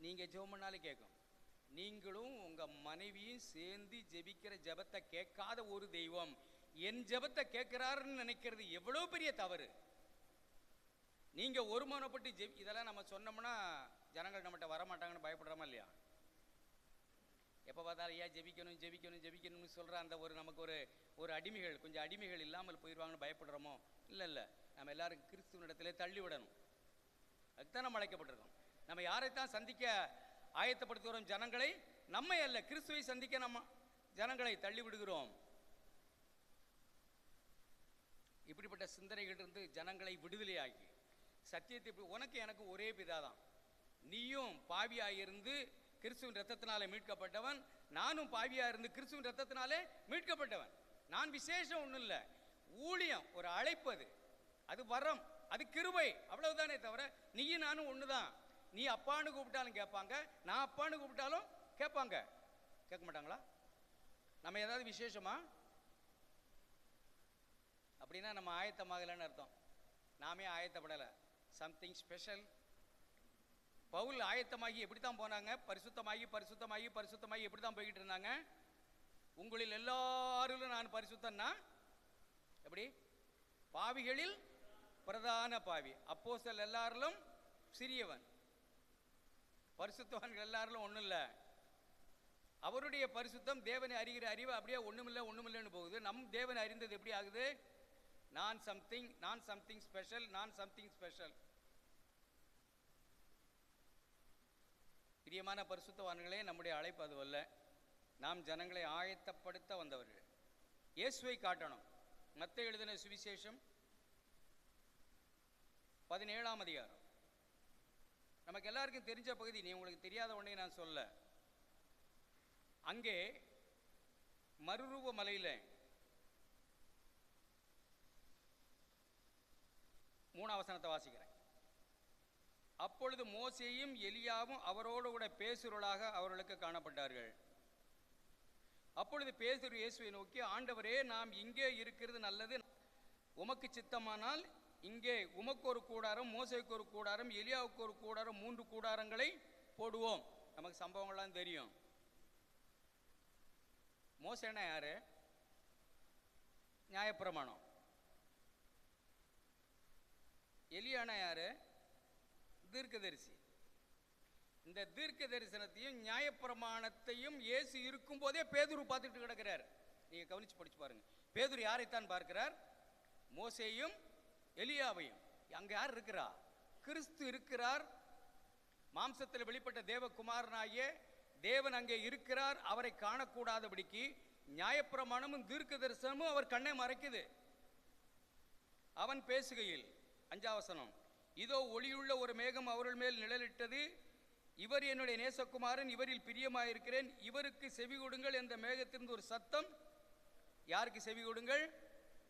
நீங்கள் ஜெபம் பண்ணாலும் கேட்கும். நீங்களும் உங்கள் மனைவியும் சேர்ந்து ஜெபிக்கிற ஜெபத்தை கேட்காத ஒரு தெய்வம் என் ஜெபத்தை கேட்கிறாருன்னு நினைக்கிறது எவ்வளோ பெரிய தவறு. நீங்கள் ஒருமனப்பட்டு இதெல்லாம் நம்ம சொன்னோம்னா ஜனங்கள் நம்மகிட்ட வரமாட்டாங்கன்னு பயப்படுறோமா இல்லையா? எப்போ பார்த்தாலும் ஐயா ஜெபிக்கணும் ஜெபிக்கணும் ஜெபிக்கணும்னு சொல்கிற அந்த ஒரு நமக்கு ஒரு அடிமைகள், கொஞ்சம் அடிமைகள் இல்லாமல் போயிடுவாங்கன்னு பயப்படுறோமோ? இல்லை, நம்ம எல்லாரும் கிறிஸ்துவனிடத்திலே தள்ளி விடணும். அதுதான் நம்ம அழைக்கப்பட்டிருக்கோம். நம்ம யாரைத்தான் சந்திக்க ஆயத்தப்படுத்துகிறோம்? ஜனங்களை, நம்மை அல்ல, கிறிஸ்துவை சந்திக்க நம்ம ஜனங்களை தள்ளி விடுகிறோம். இப்படிப்பட்ட சிந்தனைகள் இருந்து ஜனங்களை விடுதலையாக்கி சத்தியத்தை, உனக்கு எனக்கு ஒரே பிதா தான், நீயும் பாவியாயிருந்து கிறிஸ்துவின் ரத்தத்தினாலே மீட்கப்பட்டவன், நானும் பாவியாக இருந்து கிறிஸ்துவின் ரத்தத்தினாலே மீட்கப்பட்டவன். நான் விசேஷம் ஒன்றும் இல்லை, ஊழியம் ஒரு அழைப்பது, அது வரம், அது கிருபை, அவ்வளவுதானே தவிர நீயும் நானும் ஒன்று தான். நீ அப்பான்னு கூப்பிட்டாலும் கேட்பாங்க, நான் அப்பான்னு கூப்பிட்டாலும் கேட்பாங்க. கேட்க மாட்டாங்களா? நம்ம ஏதாவது விசேஷமா? அப்படின்னா நம்ம ஆயத்தமாகலைன்னு அர்த்தம். நாமே ஆயத்தப்படலை, சம்திங் ஸ்பெஷல். பவுல் ஆயத்தமாகி எப்படி தான் போனாங்க? பரிசுத்தமாகி பரிசுத்தமாகி பரிசுத்தமாகி எப்படி தான் போய்கிட்டு இருந்தாங்க? உங்களில் எல்லாரிலும் நான் பரிசுத்தன்னா எப்படி? பாவிகளில் பிரதான பாவி. அப்போஸ்தலர் எல்லாரிலும் சிறியவன், பரிசுத்தவான்கள் எல்லாரிலும் ஒன்றும் இல்லை. அவருடைய பரிசுத்தம் தேவனை அறிகிற அறிவு அப்படியே ஒன்றுமில்லை ஒன்றுமில்லைன்னு போகுது. நம் தேவனை அறிந்தது எப்படி ஆகுது? நான் சம்திங் ஸ்பெஷல். பிரியமான பரிசுத்தவான்களே, நம்முடைய அழைப்பு அதுவல்ல. நாம் ஜனங்களை ஆயத்தப்படுத்த வந்தவர்கள். இயேசுவை காட்டணும். மத்தேயு எழுதின சுவிசேஷம் 17ஆம் அதிகாரம். நமக்கு எல்லாருக்கும் தெரிஞ்ச பகுதி, நீ உங்களுக்கு தெரியாத ஒன்றே நான் சொல்ல. அங்கே மறுரூப மலையில் 3ஆம் வசனத்தை வாசிக்கிறேன். அப்பொழுது மோசேயும் எலியாவும் அவரோடு கூட பேசுகிறவர்களாக அவர்களுக்கு காணப்பட்டார்கள். அப்பொழுது பேதுரு இயேசுவை நோக்கி, ஆண்டவரே, நாம் இங்கே இருக்கிறது நல்லது. உமக்கு சித்தமானால் இங்கே உமக்கு ஒரு கூடாரம், மோசேக்கு ஒரு கூடாரம், எலியாவுக்கு ஒரு கூடாரம், 3 கூடாரங்களை போடுவோம். நமக்கு சம்பவங்கள்லாம் தெரியும். மோசேனா யாரு? நியாயப்பிரமாணம். எலியானா யாரு? தீர்க்கதரிசி. இந்த தீர்க்க தரிசனத்தையும் நியாயப்பிரமாணத்தையும் இயேசு இருக்கும் போதே பேதுரு பார்த்துட்டு கிடக்கிறார். நீங்க கவனிச்சு படிச்சு பாருங்க. பேதுரு யாரைத்தான் பார்க்கிறார்? மோசேயும் எலியாவையும். அங்க யார் இருக்கிறா? கிறிஸ்து இருக்கிறார். மாம்சத்தில் வெளிப்பட்ட தேவகுமாரனாகிய தேவன் அங்கே இருக்கிறார். அவரை காணக்கூடாதபடிக்கு நியாயப்பிரமாணமும் தீர்க்க தரிசனமும் அவர் கண்ணை மறைக்குது. அவன் பேசுகையில் 5ஆம் வசனம், இதோ ஒளியுள்ள ஒரு மேகம் அவர்கள் மேல் நிழலிட்டது. இவர் என்னுடைய நேசகுமாரன், இவரில் பிரியமாயிருக்கிறேன், இவருக்கு செவி கொடுங்கள். என்ற மேகத்திலிருந்து ஒரு சத்தம். யாருக்கு செவி கொடுங்கள்?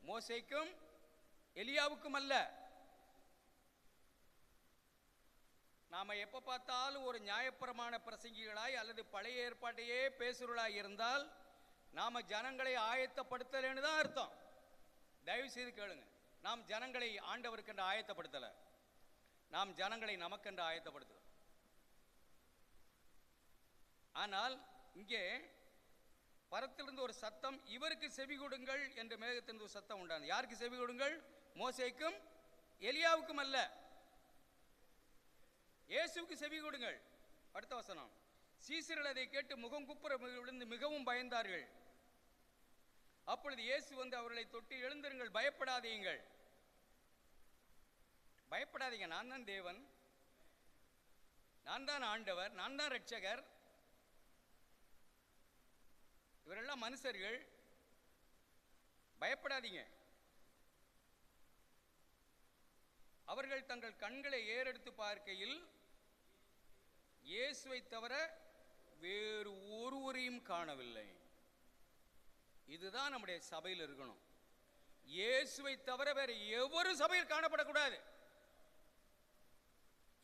மோசேக்கும் எலியாவுக்கும் அல்ல. நாம எப்ப பார்த்தாலும் ஒரு நியாயப்பிரமாண பிரசங்கிகளாய் அல்லது பழைய ஏற்பாட்டையே பேசுறவர்களாய் இருந்தால் நாம ஜனங்களை ஆயத்தப்படுத்தலன்னு தான் அர்த்தம். தயவு செய்து கேளுங்க. நாம் ஜனங்களை ஆண்டவருக்கென்று ஆயத்தப்படுத்தல, நாம் ஜனங்களை நமக்கென்று ஆயத்தப்படுத்துகிறோம். ஆனால் இங்கே பரத்திலிருந்து ஒரு சத்தம், இவருக்கு செவி கொடுங்கள் என்று மேகத்திலிருந்து ஒரு சத்தம் உண்டானது. யாருக்கு செவி கொடுங்கள்? மோசேக்கும் எலியாவுக்கும் அல்ல, இயேசுவுக்கு செவி கொடுங்கள். அடுத்த வசனம், சீசர்கள் அதை கேட்டு முகம் குப்புற விழுந்து மிகவும் பயந்தார்கள். அப்பொழுது இயேசு வந்து அவர்களை தொட்டு, எழுந்திருங்கள், பயப்படாதீங்கள். பயப்படாதீங்க, நான் தான் தேவன், நான் தான் ஆண்டவர், நான் தான் இரட்சகர். இவரெல்லாம் மனுஷர்கள், பயப்படாதீங்க. அவர்கள் தங்கள் கண்களை ஏறெடுத்து பார்க்கையில் இயேசுவை தவிர வேறு ஒருவரையும் காணவில்லை. இதுதான் நம்முடைய சபையில் இருக்கணும். இயேசுவை தவிர வேறு எவரு சபையில் காணப்படக்கூடாது.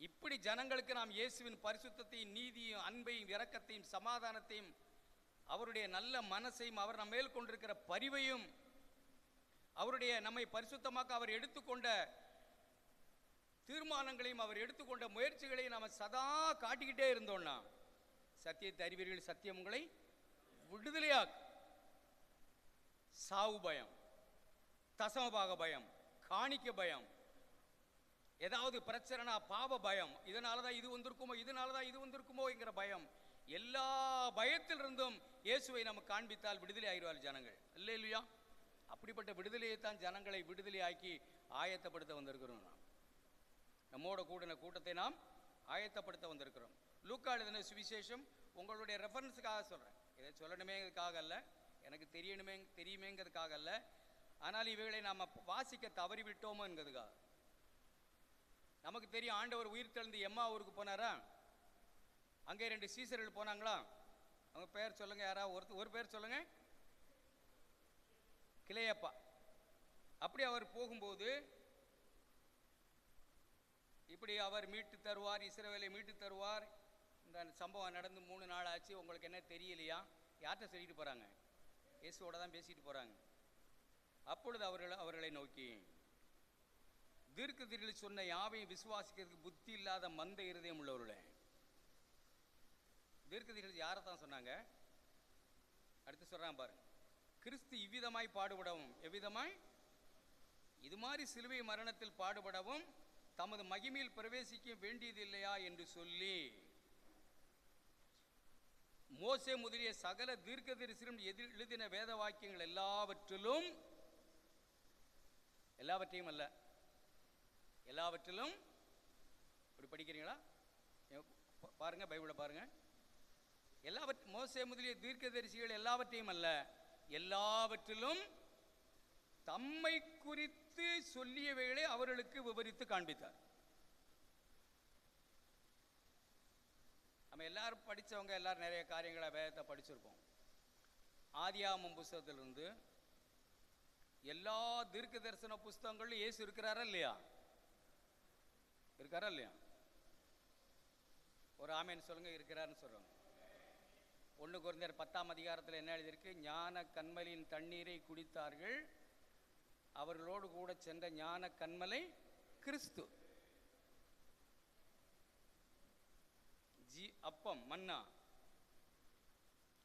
இப்படி ஜனங்களுக்கு நாம் இயேசுவின் பரிசுத்தத்தையும் நீதியும் அன்பையும் இரக்கத்தையும் சமாதானத்தையும் அவருடைய நல்ல மனசையும் அவர் நம்ம மேல் கொண்டிருக்கிற பரிவையும் அவருடைய நம்மை பரிசுத்தமாக்க அவர் எடுத்துக்கொண்ட தீர்மானங்களையும் அவர் எடுத்துக்கொண்ட முயற்சிகளையும் நாம் சதா காட்டிக்கிட்டே இருந்தோம்னா சத்தியத்தை அறிவீர்கள், சத்தியம் உங்களை விடுதலையாக்கு. சாவு பயம், தசமபாக பயம், காணிக்க பயம், ஏதாவது பிரச்சனைனா பாவ பயம், இதனாலதான் இது வந்திருக்குமோ இதனாலதான் இது வந்திருக்குமோ என்கிற பயம், எல்லா பயத்திலிருந்தும் இயேசுவை நம்ம காண்பித்தால் விடுதலை ஆகிடுவார் ஜனங்கள். இல்லையா? அப்படிப்பட்ட விடுதலையை தான் ஜனங்களை விடுதலையாக்கி ஆயத்தப்படுத்த வந்திருக்கிறோம். நம்மோட கூடின கூட்டத்தை நாம் ஆயத்தப்படுத்த வந்திருக்கிறோம். லூக்கா எழுதின சுவிசேஷம் உங்களுடைய ரெஃபரன்ஸுக்காக சொல்கிறேன். இதை சொல்லணுமேங்கிறதுக்காக அல்ல, எனக்கு தெரியுமேங்கிறதுக்காக அல்ல, ஆனால் இவைகளை நாம் வாசிக்க தவறிவிட்டோமோங்கிறதுக்காக. நமக்கு தெரியும், ஆண்டவர் உயிர் தெழுந்து எம்மா ஊருக்கு போனாரா, அங்கே 2 சீசர்கள் போனாங்களா, அவங்க பேர் சொல்லுங்க, யாராவது ஒரு பேர் சொல்லுங்க. கிளையப்பா. அப்படி அவர் போகும்போது இப்படி அவர் மீட்டு தருவார், இஸ்ரவேலை மீட்டு தருவார். இந்த சம்பவம் நடந்து 3 நாள் ஆச்சு, உங்களுக்கு என்ன தெரியலையா? யார்கிட்ட சொல்லிட்டு போகிறாங்க? இயேசுவோட தான் பேசிட்டு போகிறாங்க. அப்பொழுது அவர்களை நோக்கி, தீர்க்கதரிசிகள் சொன்ன யாவையும் விசுவாசிக்கிறதுக்கு புத்தி இல்லாத மந்த இருதயம் உள்ளவர்களே. தீர்க்கதரிசிகள் யாரை தான் சொன்னாங்க? அடுத்து சொல்றான் பாருங்க, கிறிஸ்து இவ்விதமாய் பாடுபடவும், எவ்விதமாய்? இது மாதிரி சிலுவை மரணத்தில் பாடுபடவும் தமது மகிமையில் பிரவேசிக்க வேண்டியது இல்லையா என்று சொல்லி மோசே முதலிய சகல தீர்க்கதரிசிகளும் எழுதின வேத வாக்கியங்கள் எல்லாவற்றையும் அல்ல, எல்லாவற்றிலும். இப்படி படிக்கிறீங்களா? பாருங்க, பைபிளை பாருங்க. மோசே முதலிய தீர்க்கதரிசிகள் எல்லாவற்றையும் அல்ல, எல்லாவற்றிலும் தம்மை குறித்து சொல்லியவைகளை அவர்களுக்கு விவரித்து காண்பித்தார். நம்ம எல்லாரும் படித்தவங்க எல்லாரும் நிறைய காரியங்களை வேதத்தை படிச்சிருப்போம். ஆதியாகமம் புஸ்தகத்திலிருந்து எல்லா தீர்க்க தரிசன புஸ்தகங்களும் இயேசு இருக்கிறாரா இல்லையா? இருக்காரா இல்லையா? ஒரு ஆமேன்னு சொல்லுங்க. இருக்கிறாருன்னு சொல்லுவாங்க. 1 கொரிந்தியர் 10ஆம் அதிகாரத்தில் என்ன எழுதியிருக்கு? ஞான கண்மலின் தண்ணீரை குடித்தார்கள், அவர்களோடு கூட சென்ற ஞான கண்மலை கிறிஸ்து. அப்பம், மன்னா,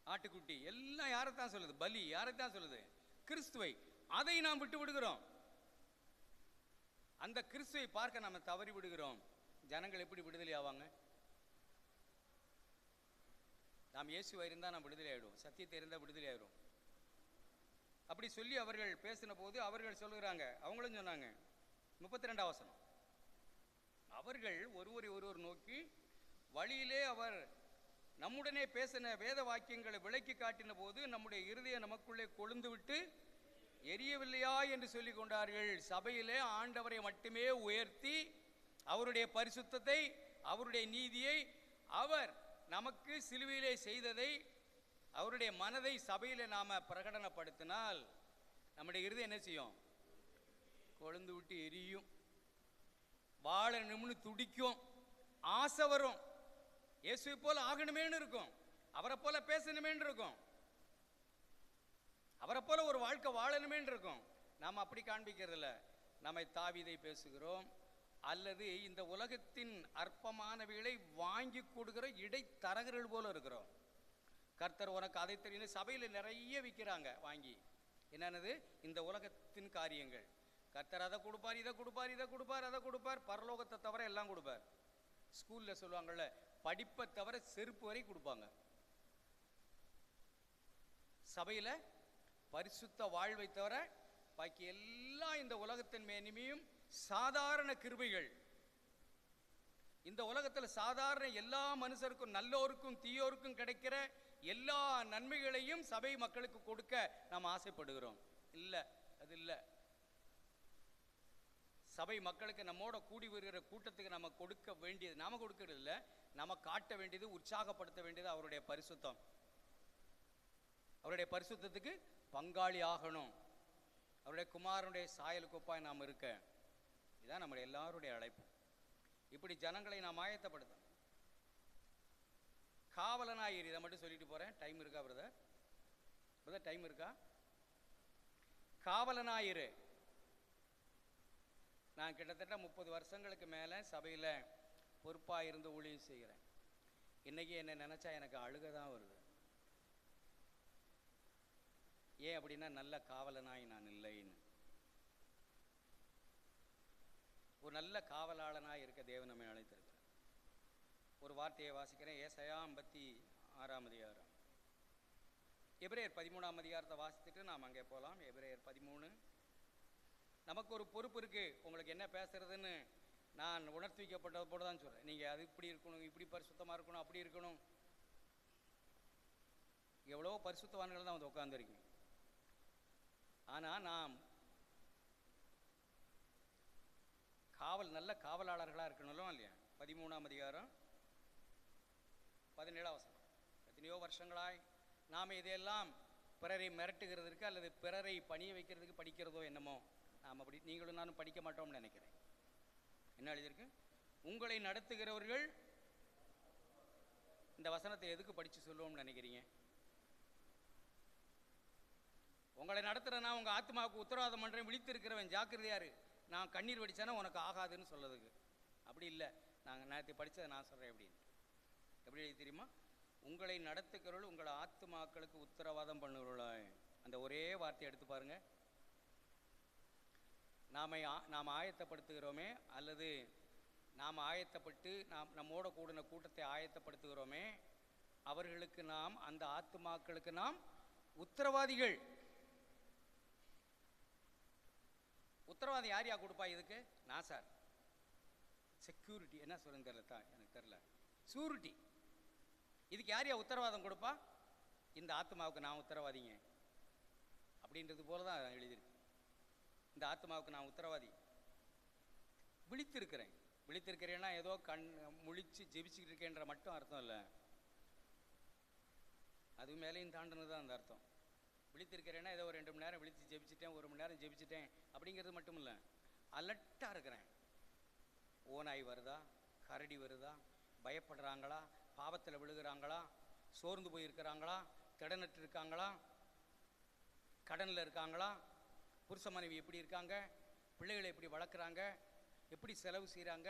ஆட்டுக்குட்டி எல்லாம் யாரைத்தான் சொல்லுது? பலி யாரைத்தான் சொல்லுது? கிறிஸ்துவை. அதை நாம் விட்டு விடுகிறோம். அந்த கிறிஸ்துவை பார்க்க நாம் தவறி விடுகிறோம். ஜனங்கள் எப்படி விடுதலை ஆவாங்க? நாம் இயேசுவை இருந்தால் நாம் விடுதலை ஆகிடுவோம், சத்தியத்தை இருந்தால் விடுதலை ஆகிடும். அப்படி சொல்லி அவர்கள் பேசின போது அவர்கள் சொல்லுகிறாங்க, அவங்களும் சொன்னாங்க. 32ஆம் வசனம். அவர்கள் ஒருவர் நோக்கி வழியிலே அவர் நம்முடனே பேசின வேத வாக்கியங்களை விளக்கி காட்டின போது நம்முடைய இருதயம் நமக்குள்ளே கொழுந்து விட்டு எரியவில்லையா என்று சொல்லி கொண்டார்கள். சபையிலே ஆண்டவரை மட்டுமே உயர்த்தி அவருடைய பரிசுத்தத்தை, அவருடைய நீதியை, அவர் நமக்கு சிலுவையிலே செய்ததை, அவருடைய மனதை சபையிலே நாம பிரகடனப்படுத்தினால் நம்முடைய இருதயம் என்ன செய்யும்? கொழுந்து விட்டு எரியும், வாழ நிமிர்ந்து துடிக்கும், ஆசை வரும். இயேசுவை போல ஆகணுமேன்னு இருக்கும், அவரை போல பேசணுமேன்னு இருக்கும், அவரை போல ஒரு வாழ்க்கை வாழணுமேன்னு இருக்கும். நாம் அப்படி காண்பிக்கிறதில்ல. நம்மை தாவீதை பேசுகிறோம், அல்லது இந்த உலகத்தின் அற்பமானவைகளை வாங்கி கொடுக்கிற இடைத்தரகர்கள் போல இருக்கிறோம். கர்த்தர் உனக்கு அதை தெரியும். சபையில் நிறைய விற்கிறாங்க வாங்கி. என்னன்னது? இந்த உலகத்தின் காரியங்கள். கர்த்தர் அதை கொடுப்பார், இதை கொடுப்பார், இதை கொடுப்பார், அதை கொடுப்பார், பரலோகத்தை தவிர எல்லாம் கொடுப்பார். ஸ்கூலில் சொல்லுவாங்கள்ல, படிப்பை தவிர செருப்பு வரை கொடுப்பாங்க. சபையில் பரிசுத்த வாழ்வை தவிர பாக்கி எல்லாம் இந்த உலகத்தின் மேன்மையும் சாதாரண கிருபைகள். இந்த உலகத்தில் சாதாரண எல்லா மனுஷருக்கும், நல்லோருக்கும் தீயோருக்கும் கிடைக்கிற எல்லா நன்மைகளையும் சபை மக்களுக்கு கொடுக்க நாம் ஆசைப்படுகிறோம். இல்லை, அது இல்லை. சபை மக்களுக்கு நம்மோட கூடி வருகிற கூட்டத்துக்கு நம்ம கொடுக்க வேண்டியது, நாம கொடுக்கிறது இல்லை, நம்ம காட்ட வேண்டியது, உற்சாகப்படுத்த வேண்டியது அவருடைய பரிசுத்தம். அவருடைய பரிசுத்தத்துக்கு பங்காளி ஆகணும். அவருடைய குமாரனுடைய சாயலுக்கு ஒப்பாய் நாம் இருக்க. இதுதான் நம்முடைய எல்லாருடைய அழைப்பு. இப்படி ஜனங்களை நாம் ஆயத்தப்படுத்தணும். காவலனாயிரு. இதை மட்டும் சொல்லிட்டு போறேன். டைம் இருக்கா பிரதர்? பிரதர் டைம் இருக்கா? காவலனாயிரு. நான் கிட்டத்தட்ட 30 வருஷங்களுக்கு மேலே சபையில் பொறுப்பாக இருந்து ஊழியம் செய்கிறேன். இன்றைக்கி என்னை நினச்சா எனக்கு அழுக தான் வருது. ஏன் அப்படின்னா, நல்ல காவலனாய் நான் இல்லைன்னு. ஒரு நல்ல காவலாளனாய் இருக்க தேவன் நம்மை அழைத்திருக்கிறார். ஒரு வார்த்தையை வாசிக்கிறேன். ஏசாயா 56ஆம் அதிகாரம். எபிரேயர் 13ஆம் அதிகாரத்தை வாசித்துட்டு நாம் அங்கே போகலாம். எபிரேயர் 13. நமக்கு ஒரு பொறுப்பு இருக்குது. உங்களுக்கு என்ன பேசுறதுன்னு நான் உணர்த்தி வைக்கப்பட்டது போல தான் சொல்கிறேன். நீங்கள் அது இப்படி இருக்கணும், இப்படி பரிசுத்தமாக இருக்கணும், அப்படி இருக்கணும். எவ்வளோ பரிசுத்தவான்கள் தான் வந்து உட்காந்துருக்கீங்க. ஆனால் நாம் நல்ல காவலாளர்களாக இருக்கணும் இல்லையா? 13ஆம் அதிகாரம் 17ஆம் வசனம். எத்தனையோ வருஷங்களாய் நாம் இதையெல்லாம் பிறரை மிரட்டுகிறதுக்கு அல்லது பிறரை பணிய வைக்கிறதுக்கு படிக்கிறதோ என்னமோ, நாம் அப்படி நீங்களும் நானும் படிக்க மாட்டோம்னு நினைக்கிறேன். என்ன எழுதியிருக்கு? உங்களை நடத்துகிறவர்கள். இந்த வசனத்தை எதுக்கு படித்து சொல்லுவோம்னு நினைக்கிறீங்க? உங்களை நடத்துகிறேன்னா உங்கள் ஆத்மாவுக்கு உத்தரவாதம் பண்ணுறேன், விழித்திருக்கிறவன் ஜாக்கிரதையாரு, நான் கண்ணீர் வடித்தானா உனக்கு ஆகாதுன்னு சொல்லதுக்கு. அப்படி இல்லை. நாங்கள் நேரத்தை படித்ததை நான் சொல்கிறேன். எப்படி தெரியுமா? உங்களை நடத்துகிறவர்கள் உங்கள் ஆத்மாக்களுக்கு உத்தரவாதம் பண்ணுகிறவர்களா. அந்த ஒரே வார்த்தையை எடுத்து பாருங்கள். நாம் ஆயத்தப்படுத்துகிறோமே, அல்லது நாம் ஆயத்தப்பட்டு நம்மோட கூடின கூட்டத்தை ஆயத்தப்படுத்துகிறோமே, அவர்களுக்கு நாம், அந்த ஆத்துமாக்களுக்கு நாம் உத்தரவாதிகள். உத்தரவாதம் யார் யார் கொடுப்பா இதுக்கு? நான் சார். செக்யூரிட்டி என்ன சொல்லுன்னு தெரியல தான், எனக்கு தெரில. சூரிட்டி இதுக்கு யார் யார் உத்தரவாதம் கொடுப்பா? இந்த ஆத்மாவுக்கு நான் உத்தரவாதிங்க அப்படின்றது போல தான் எழுதியிருக்கு. இந்த ஆத்மாவுக்கு நான் உத்தரவாதி. விழித்திருக்கிறேன். விழித்திருக்கிறேன்னா ஏதோ கண் முழிச்சு ஜெபிச்சுக்கிட்டு இருக்கேன்ற மட்டும் அர்த்தம் இல்லை, அது மேலேயும் தாண்டினது தான் அந்த அர்த்தம். விழித்திருக்கிறேன்னா ஏதோ ஒரு 2 மணி நேரம் விழித்து ஜெபிச்சிட்டேன், 1 மணி நேரம் ஜெபிச்சிட்டேன் அப்படிங்கிறது மட்டும் இல்லை. அலர்ட்டாக இருக்கிறேன். ஓநாய் வருதா, கரடி வருதா, பயப்படுறாங்களா, பாவத்தில் விழுகிறாங்களா, சோர்ந்து போயிருக்கிறாங்களா, திடநட்டு இருக்காங்களா, கடனில் இருக்காங்களா, புருஷ மனைவி எப்படி இருக்காங்க, பிள்ளைகளை எப்படி வளர்க்குறாங்க, எப்படி செலவு செய்கிறாங்க,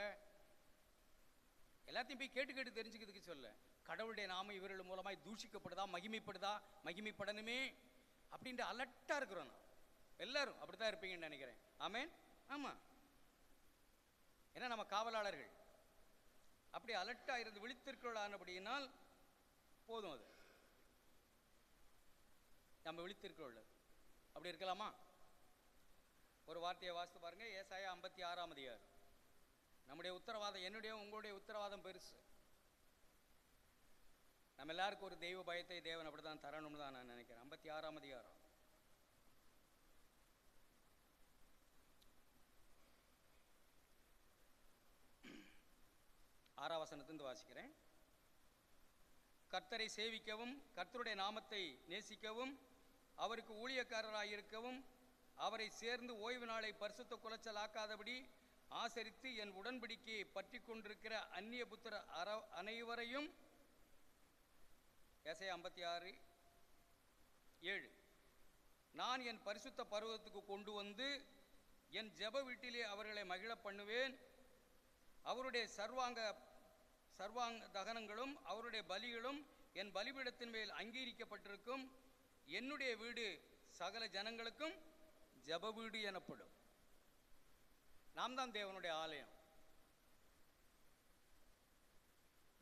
எல்லாத்தையும் போய் கேட்டு கேட்டு தெரிஞ்சுக்கிறதுக்கு சொல்ல. கடவுளுடைய நாமம் இவர்கள் மூலமாக தூஷிக்கப்படுதா, மகிமைப்படுதா, மகிமைப்படணுமே அப்படின்ட்டு அலர்ட்டாக இருக்கிறோம். நான் எல்லாரும் அப்படி தான் இருப்பீங்கன்னு நினைக்கிறேன். ஆமேன். ஆமாம், ஏன்னா நம்ம காவலாளர்கள். அப்படி அலர்ட்டாக இருந்து விழித்திருக்கிறோளானபடியினால் போதும், அது நம்ம விழித்திருக்கிறோம். அப்படி இருக்கலாமா? ஒரு வார்த்தையை வாசித்து பாருங்க. ஏசாயா 56ஆம் அதிகாரம். நம்முடைய உத்தரவாதம், என்னுடைய உங்களுடைய உத்தரவாதம் பெருசு. நம்ம எல்லாருக்கும் ஒரு தெய்வ பயத்தை தேவன் அப்படி தான் தரணும்னு தான் நான் நினைக்கிறேன். 56ஆம் அதிகாரம் 6ஆம் வசனத்திலிருந்து வாசிக்கிறேன். கர்த்தரை சேவிக்கவும், கர்த்தருடைய நாமத்தை நேசிக்கவும், அவருக்கு ஊழியக்காரராயிருக்கவும், அவரை சேர்ந்து ஓய்வு நாளை பரிசுத்த குலைச்சல் ஆக்காதபடி ஆசரித்து என் உடன்படிக்கையை பற்றி கொண்டிருக்கிற அந்நிய புத்திர அனைவரையும். ஏசாயா 56:7. நான் என் பரிசுத்த பர்வதத்துக்கு கொண்டு வந்து என் ஜெப வீட்டிலே அவர்களை மகிழ பண்ணுவேன். அவருடைய சர்வாங்க தகனங்களும் அவருடைய பலிகளும் என் பலிபீடத்தின் மேல் அங்கீகரிக்கப்பட்டிருக்கும். என்னுடைய வீடு சகல ஜனங்களுக்கும் ஜெப வீடு எனப்படும். நாம் தான் தேவனுடைய ஆலயம்.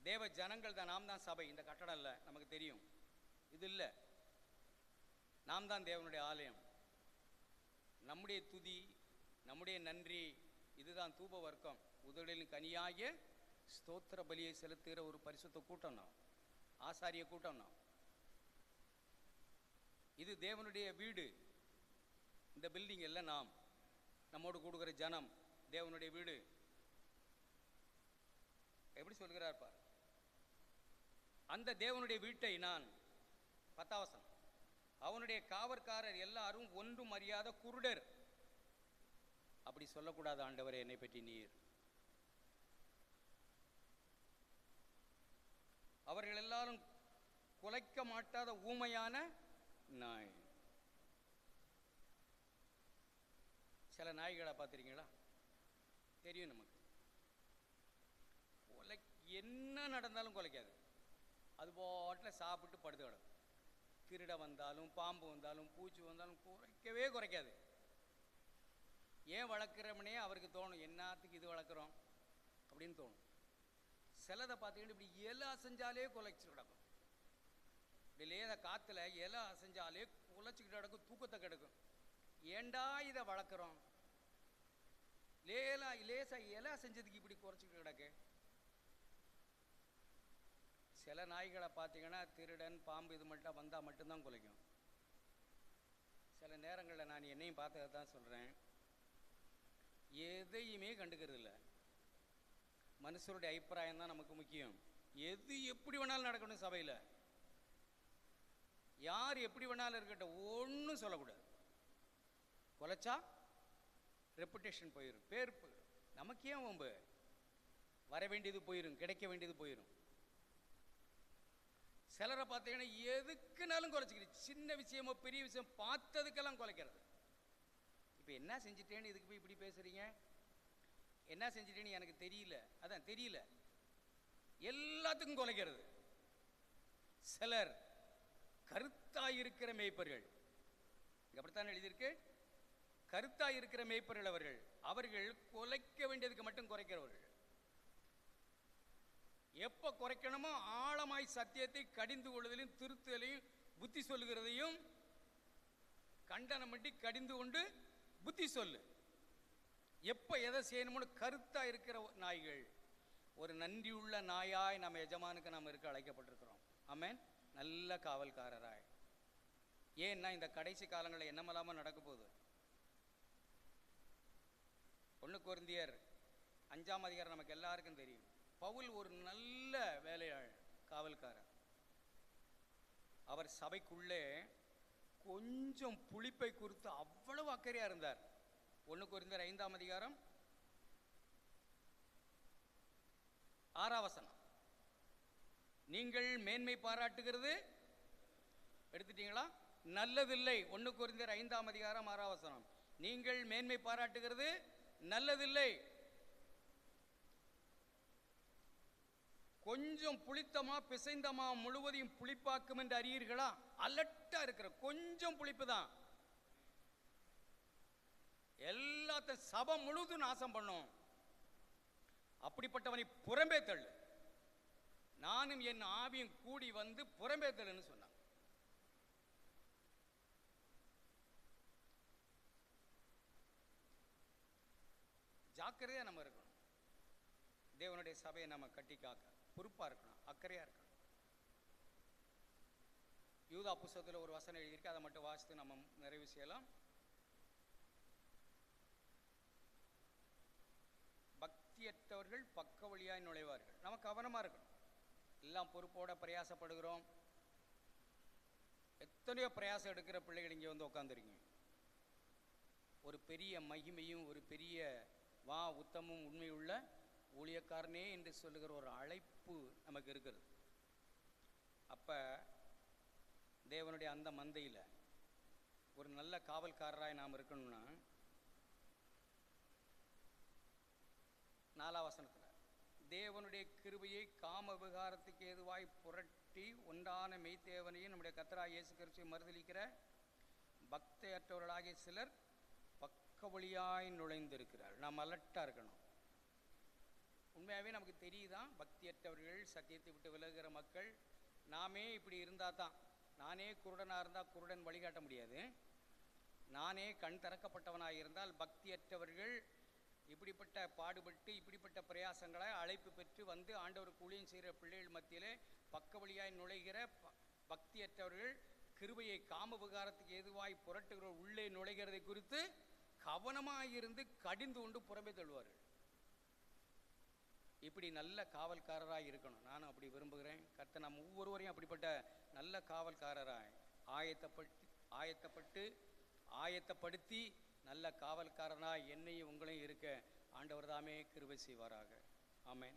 தேவ ஜனங்கள் தான், நாம் தான் சபை. இந்த கட்டடம் இல்லை, நமக்கு தெரியும். இது இல்லை, நாம் தான் தேவனுடைய ஆலயம். நம்முடைய துதி, நம்முடைய நன்றி, இதுதான் தூப வர்க்கம். உதடுகளின் கனியாகிய ஸ்தோத்திர பலியை செலுத்துகிற ஒரு பரிசுத்த கூட்டம் நாம், ஆசாரிய கூட்டம் நாம். இது தேவனுடைய வீடு. இந்த பில்டிங் எல்லாம் நாம், நம்மோடு கூடுகிற ஜனம் தேவனுடைய வீடு. எப்படி சொல்கிறார் பார். அந்த தேவனுடைய வீட்டை நான், 10ஆம் வசனம், அவனுடைய காவற்காரர் எல்லாரும் ஒன்றும் அறியாத குருடர். அப்படி சொல்லக்கூடாது ஆண்டவரே என்னை பற்றி நீர். அவர்கள் எல்லாரும் குலைக்க மாட்டாத ஊமையான நாய். சில நாய்களை பார்த்துருக்கீங்களா? தெரியும் நமக்கு. என்ன நடந்தாலும் குலைக்காது, அது பாட்டில் சாப்பிட்டு படுத்து கிடக்கும். திருட வந்தாலும், பாம்பு வந்தாலும், பூச்சி வந்தாலும் குறைக்காது. ஏன் வளர்க்குறோம்னே அவருக்கு தோணும், என்னத்துக்கு இது வளர்க்குறோம் அப்படின்னு தோணும். சிலதை பார்த்துக்கிட்டு இப்படி இலை அசைஞ்சாலே குலைச்சி கிடக்கும். இப்படி லேத காற்றுல இலை அசைஞ்சாலே குலைச்சிக்கிட்டு கிடக்கும், தூக்கத்தை கிடக்கும். ஏண்டா இதை வளர்க்குறோம்? லேசா இலை அசைஞ்சதுக்கு இப்படி குறைச்சிக்கிட்டு கிடக்கு. சில நாய்களை பார்த்தீங்கன்னா திருடன், பாம்பு இது மட்டும் வந்தால் மட்டும்தான் குலைக்கும். சில நேரங்களில் நான் என்னையும் பார்த்ததை தான் சொல்கிறேன், எதையுமே கண்டுக்கிறது இல்லை. மனுஷருடைய அபிப்பிராயம் தான் நமக்கு முக்கியம். எது எப்படி வேணாலும் நடக்கணும் சபையில், யார் எப்படி வேணாலும் இருக்கட்டும், ஒன்றும் சொல்லக்கூடாது. குலைச்சா ரெப்புடேஷன் போயிடும், பேர் போயிடும். நமக்கு ஏன் வம்பு? வர வேண்டியது போயிடும், கிடைக்க வேண்டியது போயிடும். சிலரை பார்த்தீங்கன்னா எதுக்குனாலும் குலைச்சிக்கிட்டு, சின்ன விஷயமோ பெரிய விஷயம் பார்த்ததுக்கெல்லாம் குலைக்கிறது. இப்போ என்ன செஞ்சுட்டேன்னு இதுக்கு போய் இப்படி பேசுறீங்க? என்ன செஞ்சுட்டேன்னு எனக்கு தெரியல, அதான் தெரியல, எல்லாத்துக்கும் குலைக்கிறது. சிலர் கருத்தாயிருக்கிற மேய்ப்பர்கள், அப்படித்தான் எழுதியிருக்கு, கருத்தாயிருக்கிற மேய்ப்பர்கள் அவர்கள் குலைக்க வேண்டியதுக்கு மட்டும் குறைக்கிறவர்கள். எப்போ குறைக்கணுமோ ஆழமாய் சத்தியத்தை கடிந்து கொள்வதிலும் திருத்துதலையும் புத்தி சொல்லுகிறதையும் கண்டனம் பண்ணி கடிந்து கொண்டு புத்தி சொல்லு. எப்போ எதை செய்யணும்னு கருத்தாக இருக்கிற நாய்கள். ஒரு நன்றியுள்ள நாயாய் நம்ம எஜமானுக்கு நாம் இருக்க அழைக்கப்பட்டிருக்கிறோம். ஆமென். நல்ல காவல்காரராய். ஏன்னா இந்த கடைசி காலங்களில் என்னமெல்லாமல் நடக்க போகுது. 1 கொரிந்தியர் 5ஆம் அதிகாரம் நமக்கு எல்லாருக்கும் தெரியும். பவுல் ஒரு நல்ல வேலையாள், காவல்காரர். அவர் சபைக்குள்ளே கொஞ்சம் புளிப்பை குறித்து அவ்வளவு அக்கறையாக இருந்தார். 1 கொரிந்தியர் 5ஆம் அதிகாரம் 6ஆம் வசனம். நீங்கள் மேன்மை பாராட்டுகிறது எடுத்துட்டீங்களா? நல்லதில்லை. 1 கொரிந்தியர் 5ஆம் அதிகாரம் 6ஆம் வசனம். நீங்கள் மேன்மை பாராட்டுகிறது நல்லதில்லை. கொஞ்சம் புளித்தமா பிசைந்தமா முழுவதையும் புளிப்பாக்கும் என்று அறியீர்களா? அலட்டா இருக்கிற கொஞ்சம் புளிப்பு தான் எல்லாத்தையும் சபை முழுவதும் நாசம் பண்ணும். அப்படிப்பட்டவனை புறம்பே தள்ளு, நானும் என் ஆவியும் கூடி வந்து புறம்பே தள்ளுன்னு சொன்னான். ஜாக்கிரதையா நம்ம இருக்கணும். தேவனுடைய சபையை நம்ம கட்டி காக்க பொறுப்பா இருக்கணும், அக்கறையா இருக்கணும். யூதா புஸ்தகத்தில் ஒரு வசனம் எழுதியிருக்கு, அதை மட்டும் வாசித்து நம்ம நிறைவு செய்யலாம். பக்தியற்றவர்கள் பக்க வழியாய் நுழைவார்கள். நம்ம கவனமா இருக்கணும். எல்லாம் பொறுப்போட பிரயாசப்படுகிறோம். எத்தனையோ பிரயாசம் எடுக்கிற பிள்ளைகள் இங்கே வந்து உட்காந்துருக்கீங்க. ஒரு பெரிய மகிமையும் ஒரு பெரிய உத்தமும் உண்மையுள்ள ஊழியக்காரனே என்று சொல்லுகிற ஒரு அழைப்பு நமக்கு இருக்கிறது. அப்போ தேவனுடைய அந்த மந்தையில் ஒரு நல்ல காவல்காரராய் நாம் இருக்கணும்னா 4ஆம் வசனத்தில் தேவனுடைய கிருபையை காம விகாரத்துக்கு ஏதுவாய் புரட்டி ஒன்றான மெய்த்தேவனையும் நம்முடைய கர்த்தராகிய இயேசு கிறிஸ்துவை மறுதலிக்கிற பக்தியற்றவர்களாகிய சிலர் பக்க வழியாய் நுழைந்திருக்கிறார். நாம் அலர்ட்டாக இருக்கணும். உண்மையாகவே நமக்கு தெரியுதான், பக்தியற்றவர்கள், சத்தியத்தை விட்டு விலகுகிற மக்கள். நாமே இப்படி இருந்தால் தான், நானே குருடனாக இருந்தால் குருடன் வழிகாட்ட முடியாது. நானே கண் திறக்கப்பட்டவனாக இருந்தால் பக்தியற்றவர்கள் இப்படிப்பட்ட பாடுபட்டு இப்படிப்பட்ட பிரயாசங்களை அழைப்பு பெற்று வந்து ஆண்டவருக்கு ஊழியம் செய்கிற பிள்ளைகள் மத்தியிலே பக்க வழியாய் நுழைகிற பக்தியற்றவர்கள் கிருபையை காம விகாரத்துக்கு ஏதுவாய் புரட்டுகிற உள்ளே நுழைகிறதை குறித்து கவனமாக இருந்து கடிந்து கொண்டு புறம்பே தள்ளுவார்கள். இப்படி நல்ல காவல்காரராய் இருக்கணும். நானும் அப்படி விரும்புகிறேன். கர்த்தர் நம்ம ஒவ்வொருவரையும் அப்படிப்பட்ட நல்ல காவல்காரராய் ஆயத்தப்படுத்தி நல்ல காவல்காரனாய் என்னையும் உங்களையும் இருக்க ஆண்டவர் தாமே கிருபை செய்வாராக. ஆமென்.